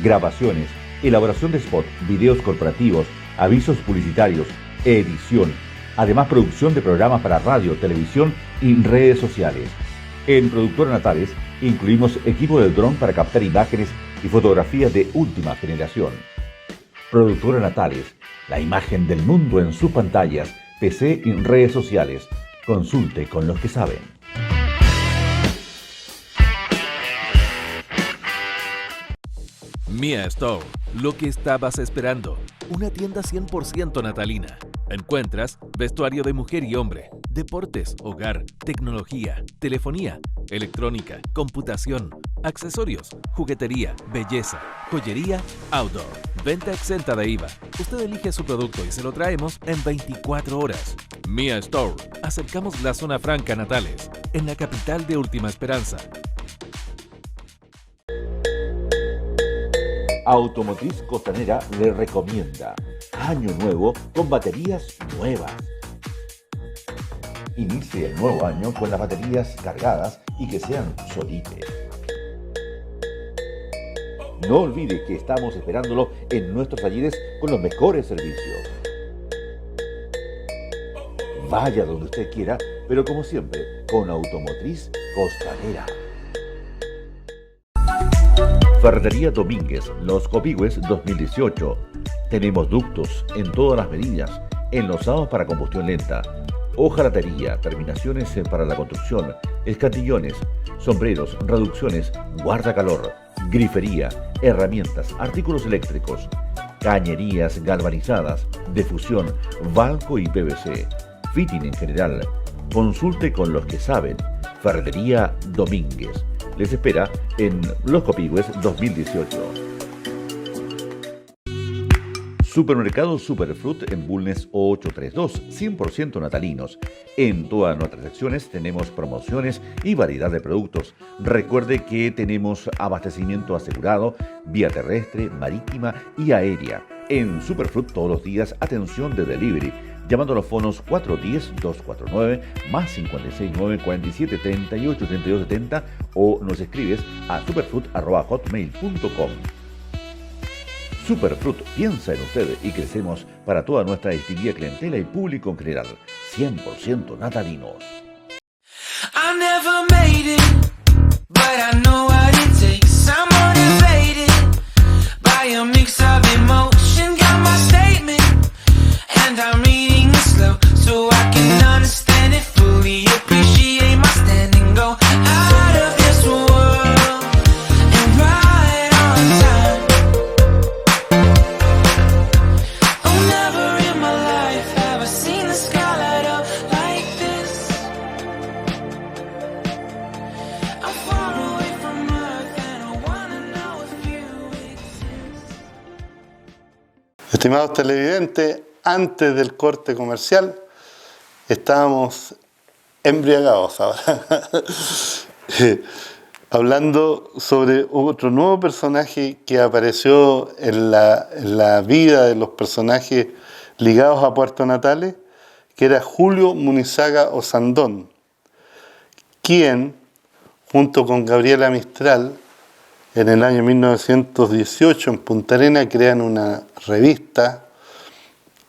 grabaciones, elaboración de spot, videos corporativos, avisos publicitarios, edición, además producción de programas para radio, televisión y redes sociales. En Productores Natales incluimos equipo de dron para captar imágenes y fotografías de última generación. Productores Natales, la imagen del mundo en sus pantallas, PC y redes sociales. Consulte con los que saben. Mia Store, lo que estabas esperando. Una tienda 100% natalina. Encuentras vestuario de mujer y hombre, deportes, hogar, tecnología, telefonía, electrónica, computación, accesorios, juguetería, belleza, joyería, outdoor. Venta exenta de IVA. Usted elige su producto y se lo traemos en 24 horas. Mia Store. Acercamos la zona franca Natales, en la capital de Última Esperanza. Automotriz Costanera le recomienda año nuevo con baterías nuevas. Inicie el nuevo año con las baterías cargadas y que sean Solite. No olvide que estamos esperándolo en nuestros talleres con los mejores servicios. Vaya donde usted quiera, pero como siempre, con Automotriz Costanera. Ferretería Domínguez, Los Copihue 2018. Tenemos ductos en todas las medidas, enlosados para combustión lenta, hojalatería, terminaciones para la construcción, escatillones, sombreros, reducciones, guardacalor, grifería, herramientas, artículos eléctricos, cañerías galvanizadas, difusión, balco y PVC, fitting en general. Consulte con los que saben. Ferretería Domínguez. Les espera en Los Copihue 2018. Supermercado Superfruit en Bulnes 832, 100% natalinos. En todas nuestras secciones tenemos promociones y variedad de productos. Recuerde que tenemos abastecimiento asegurado, vía terrestre, marítima y aérea. En Superfruit todos los días atención de delivery. llamando a los fonos 410-249 más 569-4738-3270 o nos escribes a superfruit@hotmail.com. Superfruit piensa en ustedes y crecemos para toda nuestra distinguida clientela y público en general, 100% natalinos. I never made it, but I know what it takes. I'm motivated by a mix of emotion. Got my statement, and I'm reading it slow so I can understand it fully. Appreciate my standing, go out of this world and right on time. Oh, never in my life have I seen the sky light up like this. I'm far away from Earth and I wanna know if you exist. Estimados televidentes, antes del corte comercial estábamos embriagados ahora, hablando sobre otro nuevo personaje que apareció en la vida de los personajes ligados a Puerto Natales, que era Julio Munizaga Osandón, quien, junto con Gabriela Mistral, en el año 1918 en Punta Arenas crean una revista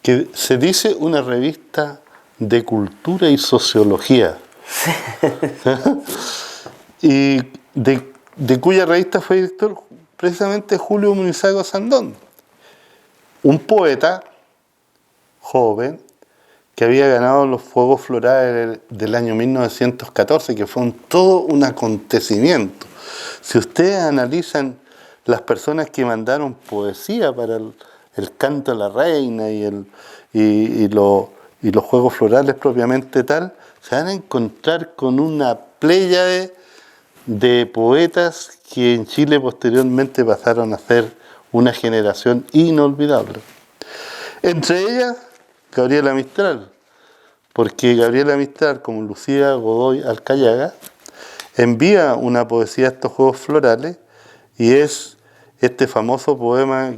que se dice una revista de cultura y sociología. Y de cuya revista fue director precisamente Julio Munizaga Osandón, un poeta joven que había ganado los Fuegos Florales del año 1914, que fue todo un acontecimiento. Si ustedes analizan las personas que mandaron poesía para el canto de la reina y los Juegos Florales propiamente tal, se van a encontrar con una pléyade de poetas que en Chile posteriormente pasaron a ser una generación inolvidable. Entre ellas, Gabriela Mistral, porque Gabriela Mistral, como Lucía Godoy Alcayaga, envía una poesía a estos Juegos Florales y es este famoso poema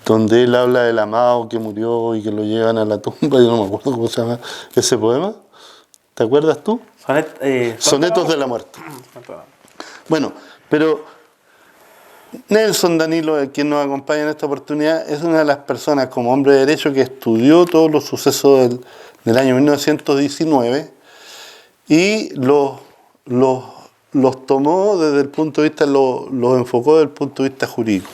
donde él habla del amado que murió y que lo llevan a la tumba. Yo no me acuerdo cómo se llama ese poema. ¿Te acuerdas tú? Sonetos de la muerte. Bueno, pero Nelson Danilo, quien nos acompaña en esta oportunidad, es una de las personas como hombre de derecho que estudió todos los sucesos del año 1919 y los tomó desde el punto de vista, los enfocó desde el punto de vista jurídico.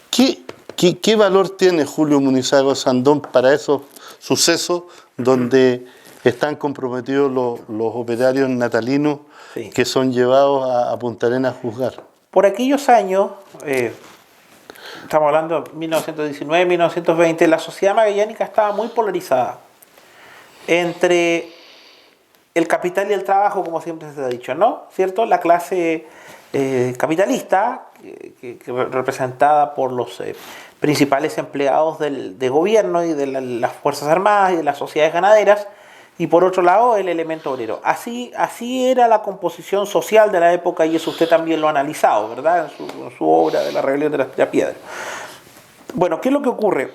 ¿Qué valor tiene Julio Munizaga Osandón para esos sucesos donde están comprometidos los operarios natalinos, sí, que son llevados a Punta Arenas a juzgar? Por aquellos años, estamos hablando de 1919, 1920, la sociedad magallánica estaba muy polarizada entre el capital y el trabajo, como siempre se ha dicho, ¿no? ¿Cierto? La clase capitalista, que representada por los principales empleados de gobierno y de las Fuerzas Armadas y de las sociedades ganaderas, y por otro lado el elemento obrero. Así era la composición social de la época, y eso usted también lo ha analizado, ¿verdad? En su obra de la rebelión de la piedra. Bueno, ¿qué es lo que ocurre?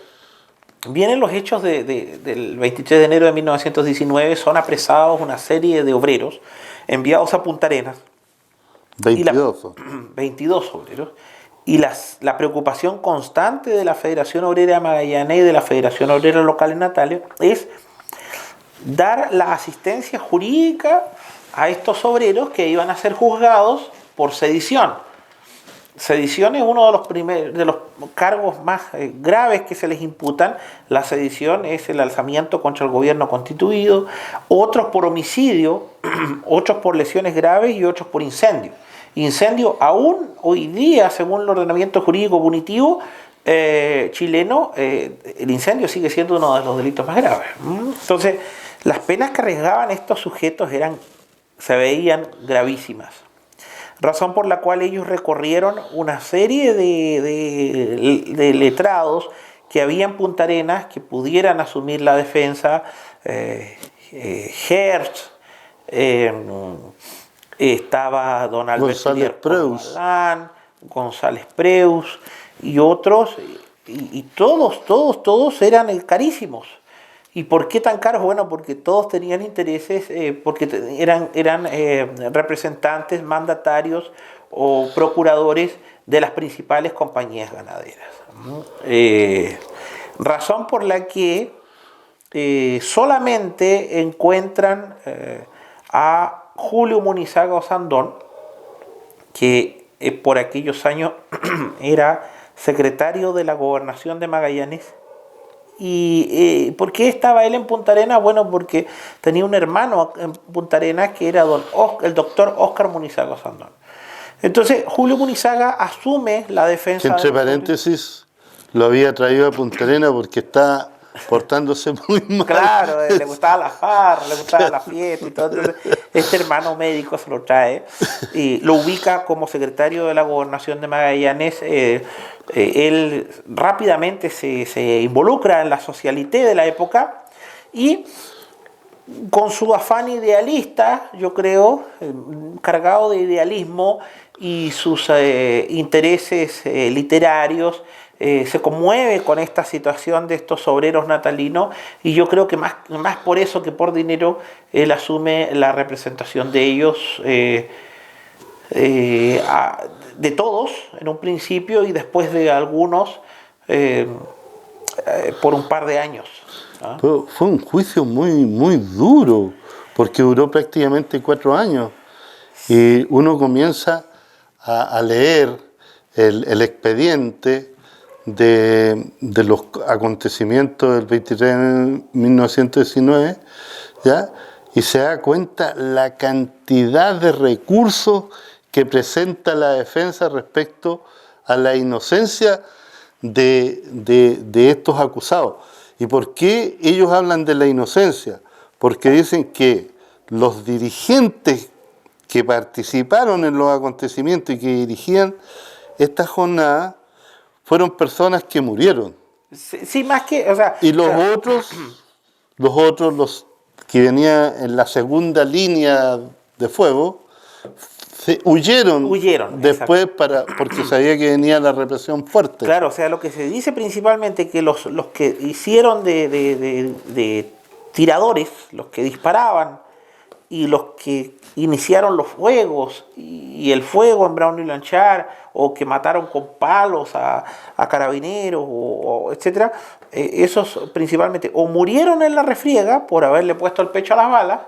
Vienen los hechos del 23 de enero de 1919, son apresados una serie de obreros enviados a Punta Arenas. 22 obreros. Y la preocupación constante de la Federación Obrera Magallanes y de la Federación Obrera Local en Natales es dar la asistencia jurídica a estos obreros que iban a ser juzgados por sedición. Sedición es uno de los cargos más graves que se les imputan. La sedición es el alzamiento contra el gobierno constituido, otros por homicidio, otros por lesiones graves y otros por incendio. Incendio aún hoy día, según el ordenamiento jurídico punitivo chileno, el incendio sigue siendo uno de los delitos más graves. Entonces, las penas que arriesgaban estos sujetos se veían gravísimas. Razón por la cual ellos recorrieron una serie de letrados que había en Punta Arenas que pudieran asumir la defensa. Hertz, estaba Don Alberto González Preus y otros y todos eran carísimos. ¿Y por qué tan caros? Bueno, porque todos tenían intereses, porque eran representantes, mandatarios o procuradores de las principales compañías ganaderas. Razón por la que solamente encuentran a Julio Munizaga Osandón, que por aquellos años era secretario de la Gobernación de Magallanes. ¿Y por qué estaba él en Punta Arenas? Bueno, porque tenía un hermano en Punta Arenas que era el doctor Óscar Munizaga Osandón. Entonces, Julio Munizaga asume la defensa... Que entre paréntesis, lo había traído a Punta Arenas porque está portándose muy mal. Claro, le gustaba la farra, le gustaba la fiesta y todo. Entonces, este hermano médico se lo trae y lo ubica como secretario de la Gobernación de Magallanes. Él rápidamente se involucra en la socialité de la época y con su afán idealista, yo creo, cargado de idealismo y sus intereses literarios, se conmueve con esta situación de estos obreros natalinos y yo creo que más por eso que por dinero él asume la representación de ellos, de todos en un principio y después de algunos por un par de años. Fue un juicio muy duro porque duró prácticamente 4 años y uno comienza a leer el expediente de los acontecimientos del 23 de 1919, ¿ya? Y se da cuenta la cantidad de recursos que presenta la defensa respecto a la inocencia de estos acusados. ¿Y por qué ellos hablan de la inocencia? Porque dicen que los dirigentes que participaron en los acontecimientos y que dirigían esta jornada fueron personas que murieron. Sí, más que, o sea... Y los otros, los que venían en la segunda línea de fuego, huyeron después porque sabía que venía la represión fuerte. Claro, o sea, lo que se dice principalmente que los que hicieron de tiradores, los que disparaban y los que iniciaron los fuegos y el fuego en Brown y Blanchard o que mataron con palos a carabineros o etcétera, esos principalmente o murieron en la refriega por haberle puesto el pecho a las balas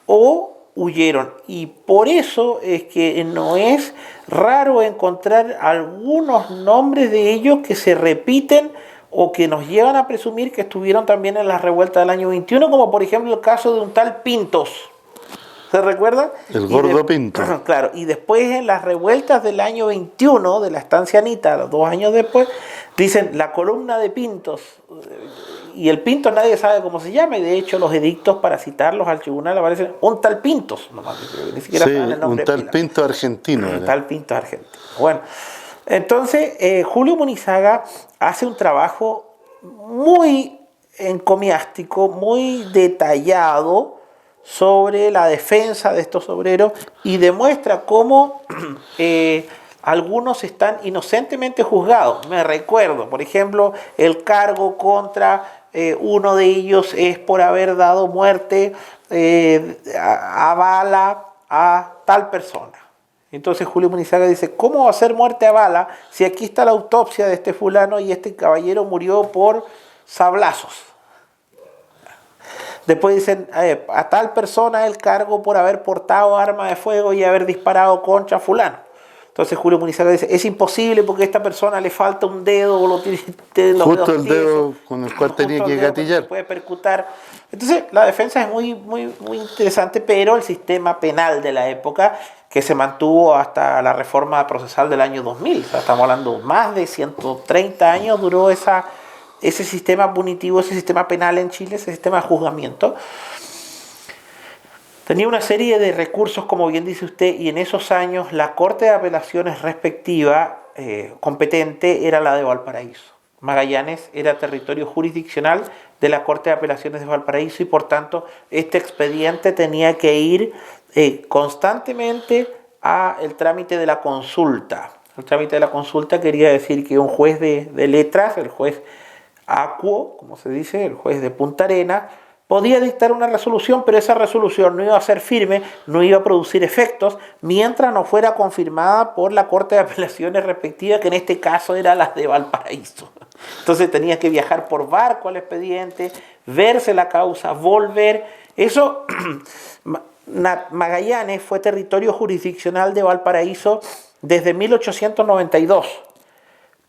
o huyeron, y por eso es que no es raro encontrar algunos nombres de ellos que se repiten o que nos llevan a presumir que estuvieron también en las revueltas del año 21, como por ejemplo el caso de un tal Pintos. ¿Se recuerda? El gordo Pinto. Claro, y después en las revueltas del año 21, de la estancia Anita, 2 años después, dicen la columna de Pintos. Y el Pintos nadie sabe cómo se llama, y de hecho los edictos para citarlos al tribunal aparecen un tal Pintos, nomás, ni siquiera saben el nombre. Un tal Pinto argentino. Un tal Pinto argentino. Bueno, entonces Julio Munizaga hace un trabajo muy encomiástico, muy detallado sobre la defensa de estos obreros y demuestra cómo algunos están inocentemente juzgados. Me recuerdo, por ejemplo, el cargo contra uno de ellos es por haber dado muerte a bala a tal persona. Entonces Julio Munizaga dice, ¿cómo va a ser muerte a bala si aquí está la autopsia de este fulano y este caballero murió por sablazos? Después dicen, a tal persona el cargo por haber portado arma de fuego y haber disparado contra fulano. Entonces Julio Munizaga dice, es imposible porque a esta persona le falta un dedo o lo tiene los justo dedos el dedo con el cual tenía que gatillar. Puede percutar. Entonces la defensa es muy interesante, pero el sistema penal de la época que se mantuvo hasta la reforma procesal del año 2000, o sea, estamos hablando más de 130 años duró ese sistema punitivo, ese sistema penal en Chile, ese sistema de juzgamiento. Tenía una serie de recursos, como bien dice usted, y en esos años la Corte de Apelaciones respectiva, competente, era la de Valparaíso. Magallanes era territorio jurisdiccional de la Corte de Apelaciones de Valparaíso y por tanto este expediente tenía que ir constantemente al trámite de la consulta. el trámite de la consulta quería decir que un juez de letras, el juez acuo, como se dice, el juez de Punta Arenas, podía dictar una resolución, pero esa resolución no iba a ser firme, no iba a producir efectos, mientras no fuera confirmada por la Corte de Apelaciones respectiva, que en este caso era la de Valparaíso. Entonces tenía que viajar por barco al expediente, verse la causa, volver. Eso, Magallanes fue territorio jurisdiccional de Valparaíso desde 1892.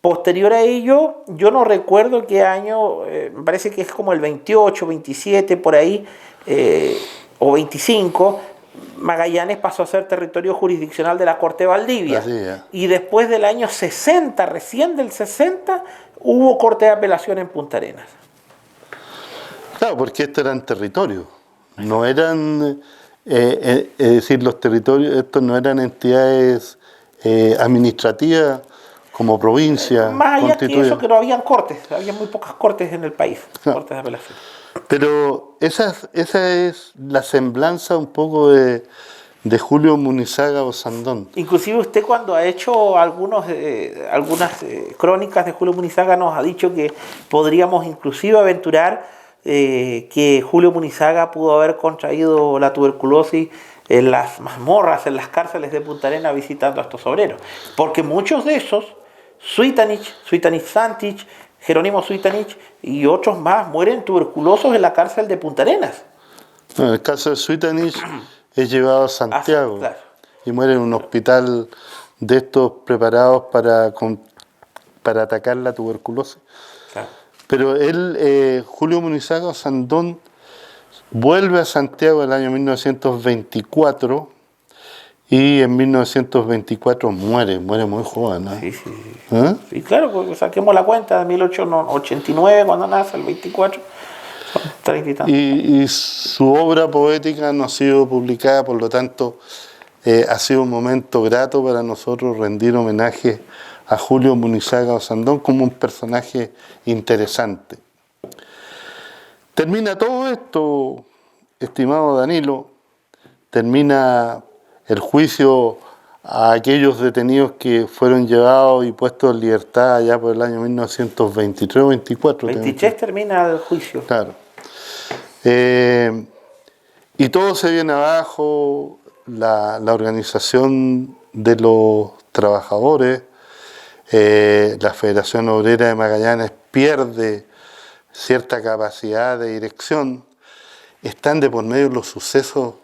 Posterior a ello, yo no recuerdo qué año, me parece que es como el 28, 27, por ahí, o 25, Magallanes pasó a ser territorio jurisdiccional de la Corte de Valdivia. Así es. Y después del año 60, recién del 60, hubo Corte de Apelación en Punta Arenas. Claro, porque estos eran territorios, no eran, es decir, los territorios, estos no eran entidades administrativas como provincia Más allá que constituida. eso, que no habían cortes, había muy pocas cortes en el país, Claro. cortes de apelación. Pero esa es la semblanza un poco de Julio Munizaga Osandón. Inclusive usted cuando ha hecho algunas crónicas de Julio Munizaga nos ha dicho que podríamos inclusive aventurar que Julio Munizaga pudo haber contraído la tuberculosis en las mazmorras, en las cárceles de Punta Arenas visitando a estos obreros. Porque muchos de esos, Suitanich Santich, Jerónimo Suitanich y otros más mueren tuberculosos en la cárcel de Punta Arenas. Bueno, el caso de Suitanich es llevado a Santiago claro. y muere en un hospital de estos preparados para atacar la tuberculosis. Claro. Pero él, Julio Munizaga Osandón, vuelve a Santiago en el año 1924 y en 1924 muere muy joven, ¿no? Sí. ¿Eh? Sí, claro, porque saquemos la cuenta de 1889 cuando nace, el 24, son 30 y tantos. Y su obra poética no ha sido publicada, por lo tanto, ha sido un momento grato para nosotros rendir homenaje a Julio Munizaga Osandón como un personaje interesante. Termina todo esto, estimado Danilo, termina el juicio a aquellos detenidos que fueron llevados y puestos en libertad allá por el año 1923 o 24. 23 termina el juicio. Claro. Y todo se viene abajo, la organización de los trabajadores, la Federación Obrera de Magallanes pierde cierta capacidad de dirección, están de por medio los sucesos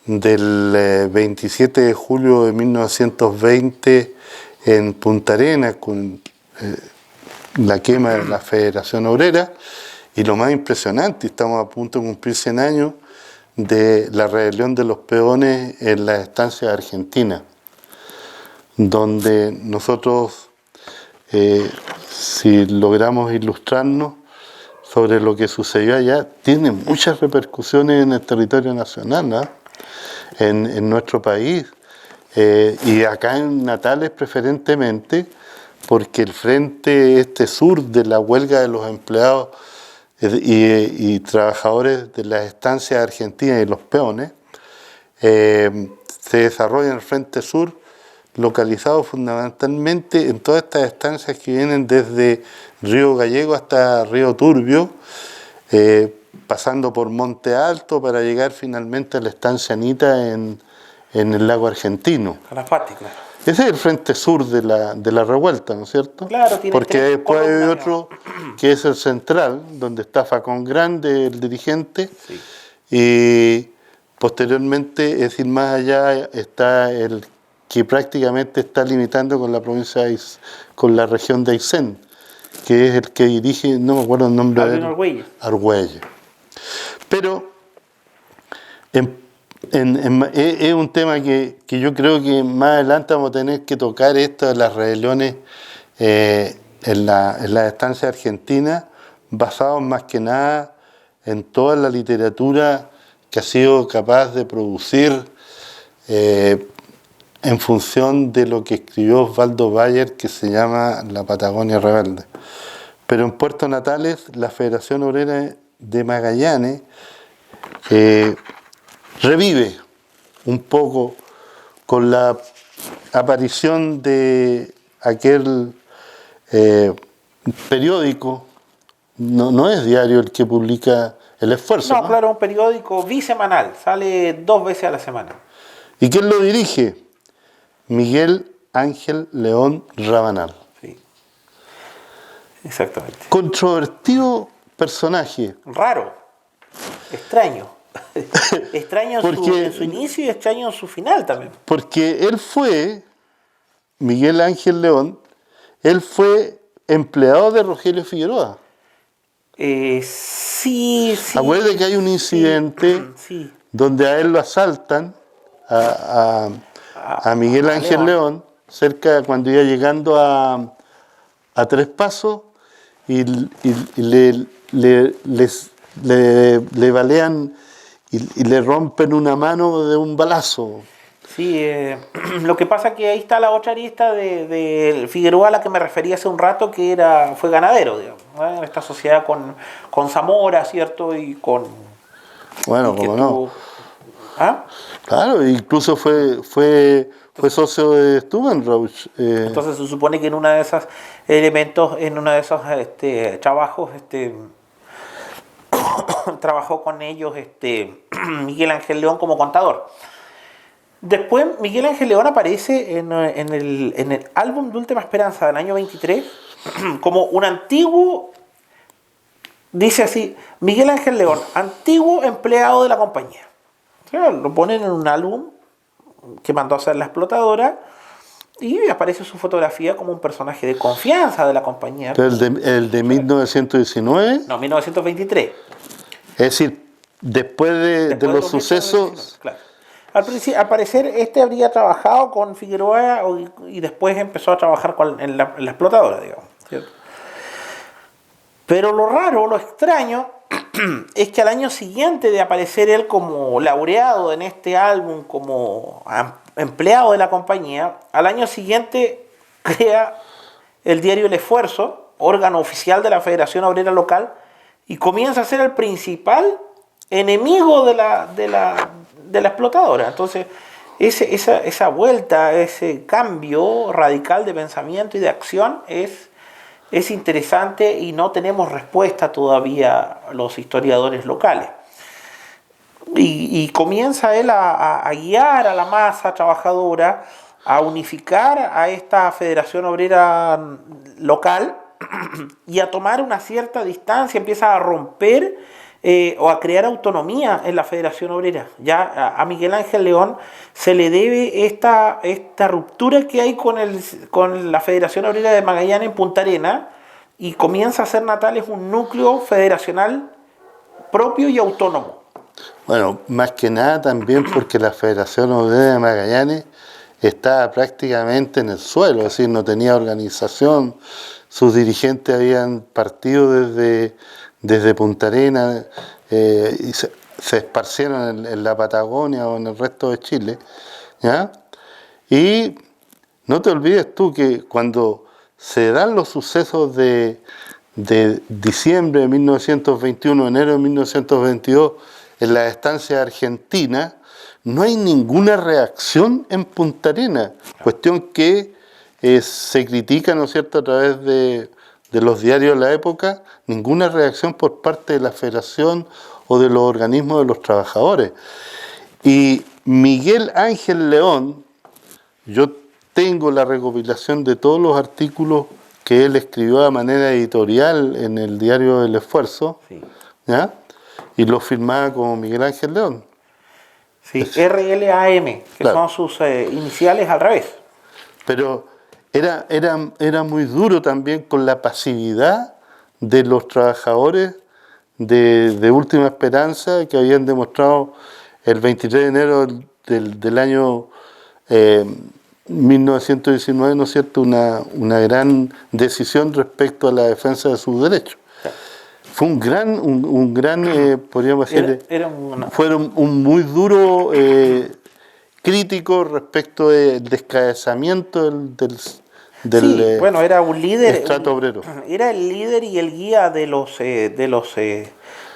del 27 de julio de 1920 en Punta Arenas con la quema de la Federación Obrera, y lo más impresionante, estamos a punto de cumplir 100 años de la rebelión de los peones en las estancias argentinas, donde nosotros, si logramos ilustrarnos sobre lo que sucedió allá, tiene muchas repercusiones en el territorio nacional, ¿no? En nuestro país, y acá en Natales preferentemente, porque el frente sur de la huelga de los empleados y trabajadores de las estancias argentinas y los peones, se desarrolla en el frente sur, localizado fundamentalmente en todas estas estancias que vienen desde Río Gallego hasta Río Turbio, pasando por Monte Alto para llegar finalmente a la estancia Anita en el lago argentino. Calafate, claro. Ese es el frente sur de la revuelta, ¿no es cierto? Claro, tiene porque tres después hay columnas, otro que es el central, donde está Facón Grande, el dirigente, Sí. y posteriormente, es decir, más allá está el que prácticamente está limitando con la provincia con la región de Aysén, que es el que dirige, no me acuerdo el nombre de él. Argüelles. Argüelles. Pero es un tema que yo creo que más adelante vamos a tener que tocar, esto de las rebeliones en las estancias argentinas, basados más que nada en toda la literatura que ha sido capaz de producir en función de lo que escribió Osvaldo Bayer, que se llama La Patagonia Rebelde. Pero en Puerto Natales, la Federación Obrera de Magallanes revive un poco con la aparición de aquel periódico, no es diario el que publica El Esfuerzo, No, ¿no? claro, un periódico bisemanal, sale 2 veces a la semana. ¿Y quién lo dirige? Miguel Ángel León Rabanal. Sí, exactamente. Controvertido personaje, Raro, extraño. Extraño Porque- en su inicio y extraño en su final también. porque Miguel Ángel León, él fue empleado de Rogelio Figueroa. Sí. Acuérdate que hay un incidente Sí. donde a él lo asaltan, a Miguel a Ángel León. León, cerca cuando iba llegando a Tres Pasos, y le balean y le rompen una mano de un balazo. Sí, lo que pasa que ahí está la otra arista de Figueroa a la que me refería hace un rato, que fue ganadero, digamos, ¿no? En esta sociedad con Zamora, ¿cierto? Y con... Bueno, y que como no. tuvo- ¿Ah? Claro, incluso fue socio de Stubenrauch. Entonces se supone que en uno de esos elementos, en uno de esos trabajos, trabajó con ellos Miguel Ángel León como contador. Después Miguel Ángel León aparece en el álbum de Última Esperanza del año 23 como un antiguo, dice así, Miguel Ángel León, antiguo empleado de la compañía. Claro, lo ponen en un álbum que mandó a hacer la explotadora y aparece su fotografía como un personaje de confianza de la compañía. El de 1919, No, 1923. es decir, después de Después de los los sucesos. hechos, claro. Al parecer, habría trabajado con Figueroa y después empezó a trabajar en la explotadora, digamos, ¿cierto? Pero lo raro, lo extraño, es que al año siguiente de aparecer él como laureado en este álbum, como empleado de la compañía, al año siguiente crea el diario El Esfuerzo, órgano oficial de la Federación Obrera Local, y comienza a ser el principal enemigo de la explotadora. Entonces, esa vuelta, ese cambio radical de pensamiento y de acción es interesante y no tenemos respuesta todavía los historiadores locales. Y comienza él a guiar a la masa trabajadora, a unificar a esta Federación Obrera local y a tomar una cierta distancia, empieza a romper o a crear autonomía en la Federación Obrera. Ya a Miguel Ángel León se le debe esta ruptura que hay con la Federación Obrera de Magallanes en Punta Arenas, y comienza a ser Natales un núcleo federacional propio y autónomo. Bueno, más que nada también porque la Federación Obrera de Magallanes estaba prácticamente en el suelo, es decir, no tenía organización, sus dirigentes habían partido desde Punta Arenas y se esparcieron en la Patagonia o en el resto de Chile, ¿ya? Y no te olvides tú que cuando se dan los sucesos de diciembre de 1921, enero de 1922, en la estancia argentina, no hay ninguna reacción en Punta Arenas, cuestión que se critica, ¿no es cierto?, a través de los diarios de la época, ninguna reacción por parte de la Federación o de los organismos de los trabajadores. Y Miguel Ángel León, yo tengo la recopilación de todos los artículos que él escribió de manera editorial en el diario El Esfuerzo, Sí. ¿ya? Y lo firmaba como Miguel Ángel León. Sí, RLAM, que Claro. son sus iniciales al revés. Pero era muy duro también con la pasividad de los trabajadores de Última Esperanza, que habían demostrado el 23 de enero del año 1919, ¿no es cierto?, una gran decisión respecto a la defensa de sus derechos. Fue un gran podríamos decir, fueron un muy duro crítico respecto del descabezamiento del Sí, bueno, era un líder. estrato obrero. Era el líder y el guía de los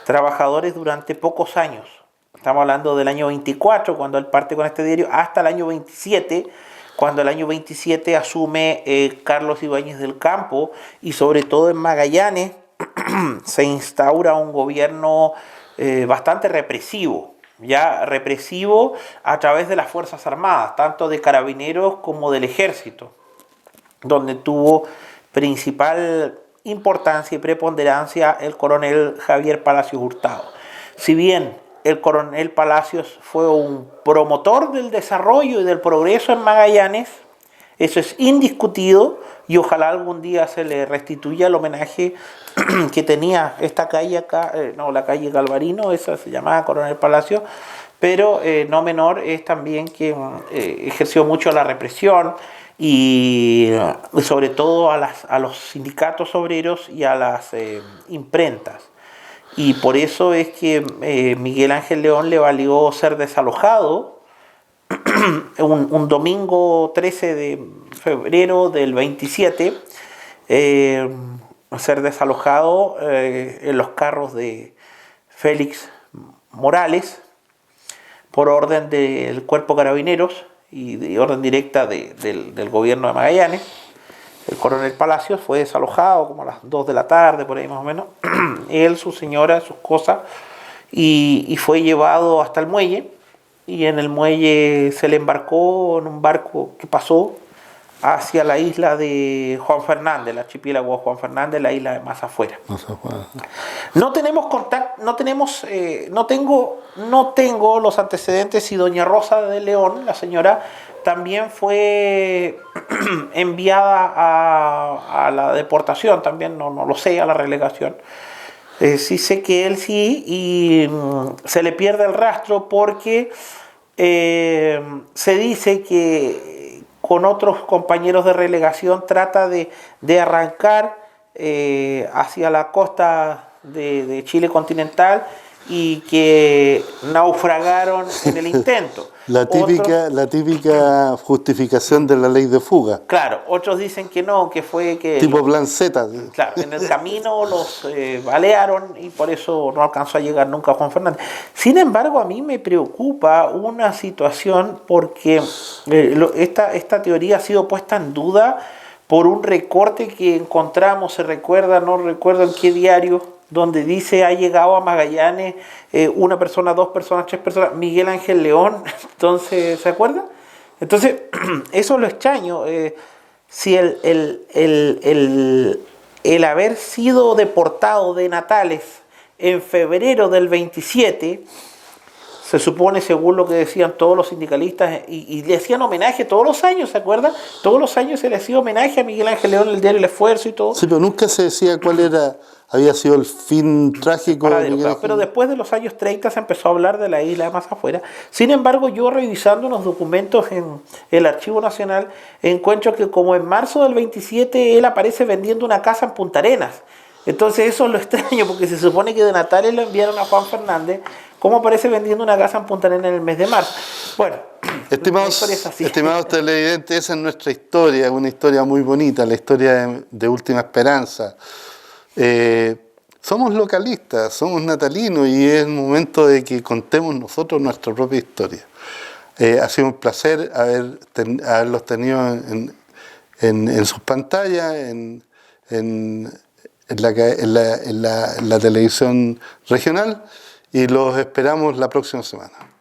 trabajadores durante pocos años. Estamos hablando del año 24, cuando él parte con este diario, hasta el año 27, cuando el año 27 asume Carlos Ibáñez del Campo, y sobre todo en Magallanes se instaura un gobierno bastante represivo, ya represivo a través de las Fuerzas Armadas, tanto de carabineros como del ejército, donde tuvo principal importancia y preponderancia el coronel Javier Palacios Hurtado. Si bien el coronel Palacios fue un promotor del desarrollo y del progreso en Magallanes, eso es indiscutido, y ojalá algún día se le restituya el homenaje que tenía esta calle acá, la calle Galvarino, esa se llamaba Coronel Palacios, pero no menor es también que ejerció mucho la represión y sobre todo a los sindicatos obreros y a las imprentas. Y por eso es que Miguel Ángel León le valió ser desalojado un domingo 13 de febrero del 27, ser desalojado en los carros de Félix Morales por orden del Cuerpo Carabineros y de orden directa del gobierno de Magallanes. El coronel Palacios fue desalojado como a las 2 de la tarde, por ahí más o menos. Él, su señora, sus cosas, y fue llevado hasta el muelle. Y en el muelle se le embarcó en un barco que pasó hacia la isla de Juan Fernández, el archipiélago de Juan Fernández, la isla de más afuera. No tenemos contacto, no tengo los antecedentes si doña Rosa de León, la señora, también fue enviada a la deportación, también no lo sé, a la relegación. Sí sé que él sí, y se le pierde el rastro porque se dice que con otros compañeros de relegación trata de arrancar hacia la costa de Chile continental y que naufragaron en el intento. La típica justificación de la ley de fuga. Claro, otros dicen que no, que fue que... Tipo plan Z. Claro, en el camino los balearon y por eso no alcanzó a llegar nunca a Juan Fernández. Sin embargo, a mí me preocupa una situación porque esta teoría ha sido puesta en duda por un recorte que encontramos, se recuerda, no recuerdo en qué diario, donde dice ha llegado a Magallanes una persona, 2 personas, 3 personas, Miguel Ángel León. Entonces, ¿se acuerda? Entonces, eso es lo extraño. Si el haber sido deportado de Natales en febrero del 27, se supone, según lo que decían todos los sindicalistas, y le hacían homenaje todos los años, ¿se acuerda? Todos los años se le hacía homenaje a Miguel Ángel León en el diario El Esfuerzo y todo. Sí, pero nunca se decía cuál había sido el fin trágico de Miguel Ángel. Pero después de los años 30 se empezó a hablar de la isla de más afuera. Sin embargo, yo revisando unos documentos en el Archivo Nacional, encuentro que como en marzo del 27 él aparece vendiendo una casa en Punta Arenas. Entonces eso es lo extraño, porque se supone que de Natales lo enviaron a Juan Fernández. ¿Cómo aparece vendiendo una casa en Punta Arenas en el mes de marzo? Bueno, estimados televidentes, esa es nuestra historia, una historia muy bonita, la historia de Última Esperanza. Somos localistas, somos natalinos y es momento de que contemos nosotros nuestra propia historia. Ha sido un placer haberlos tenido en sus pantallas, en la televisión regional, y los esperamos la próxima semana.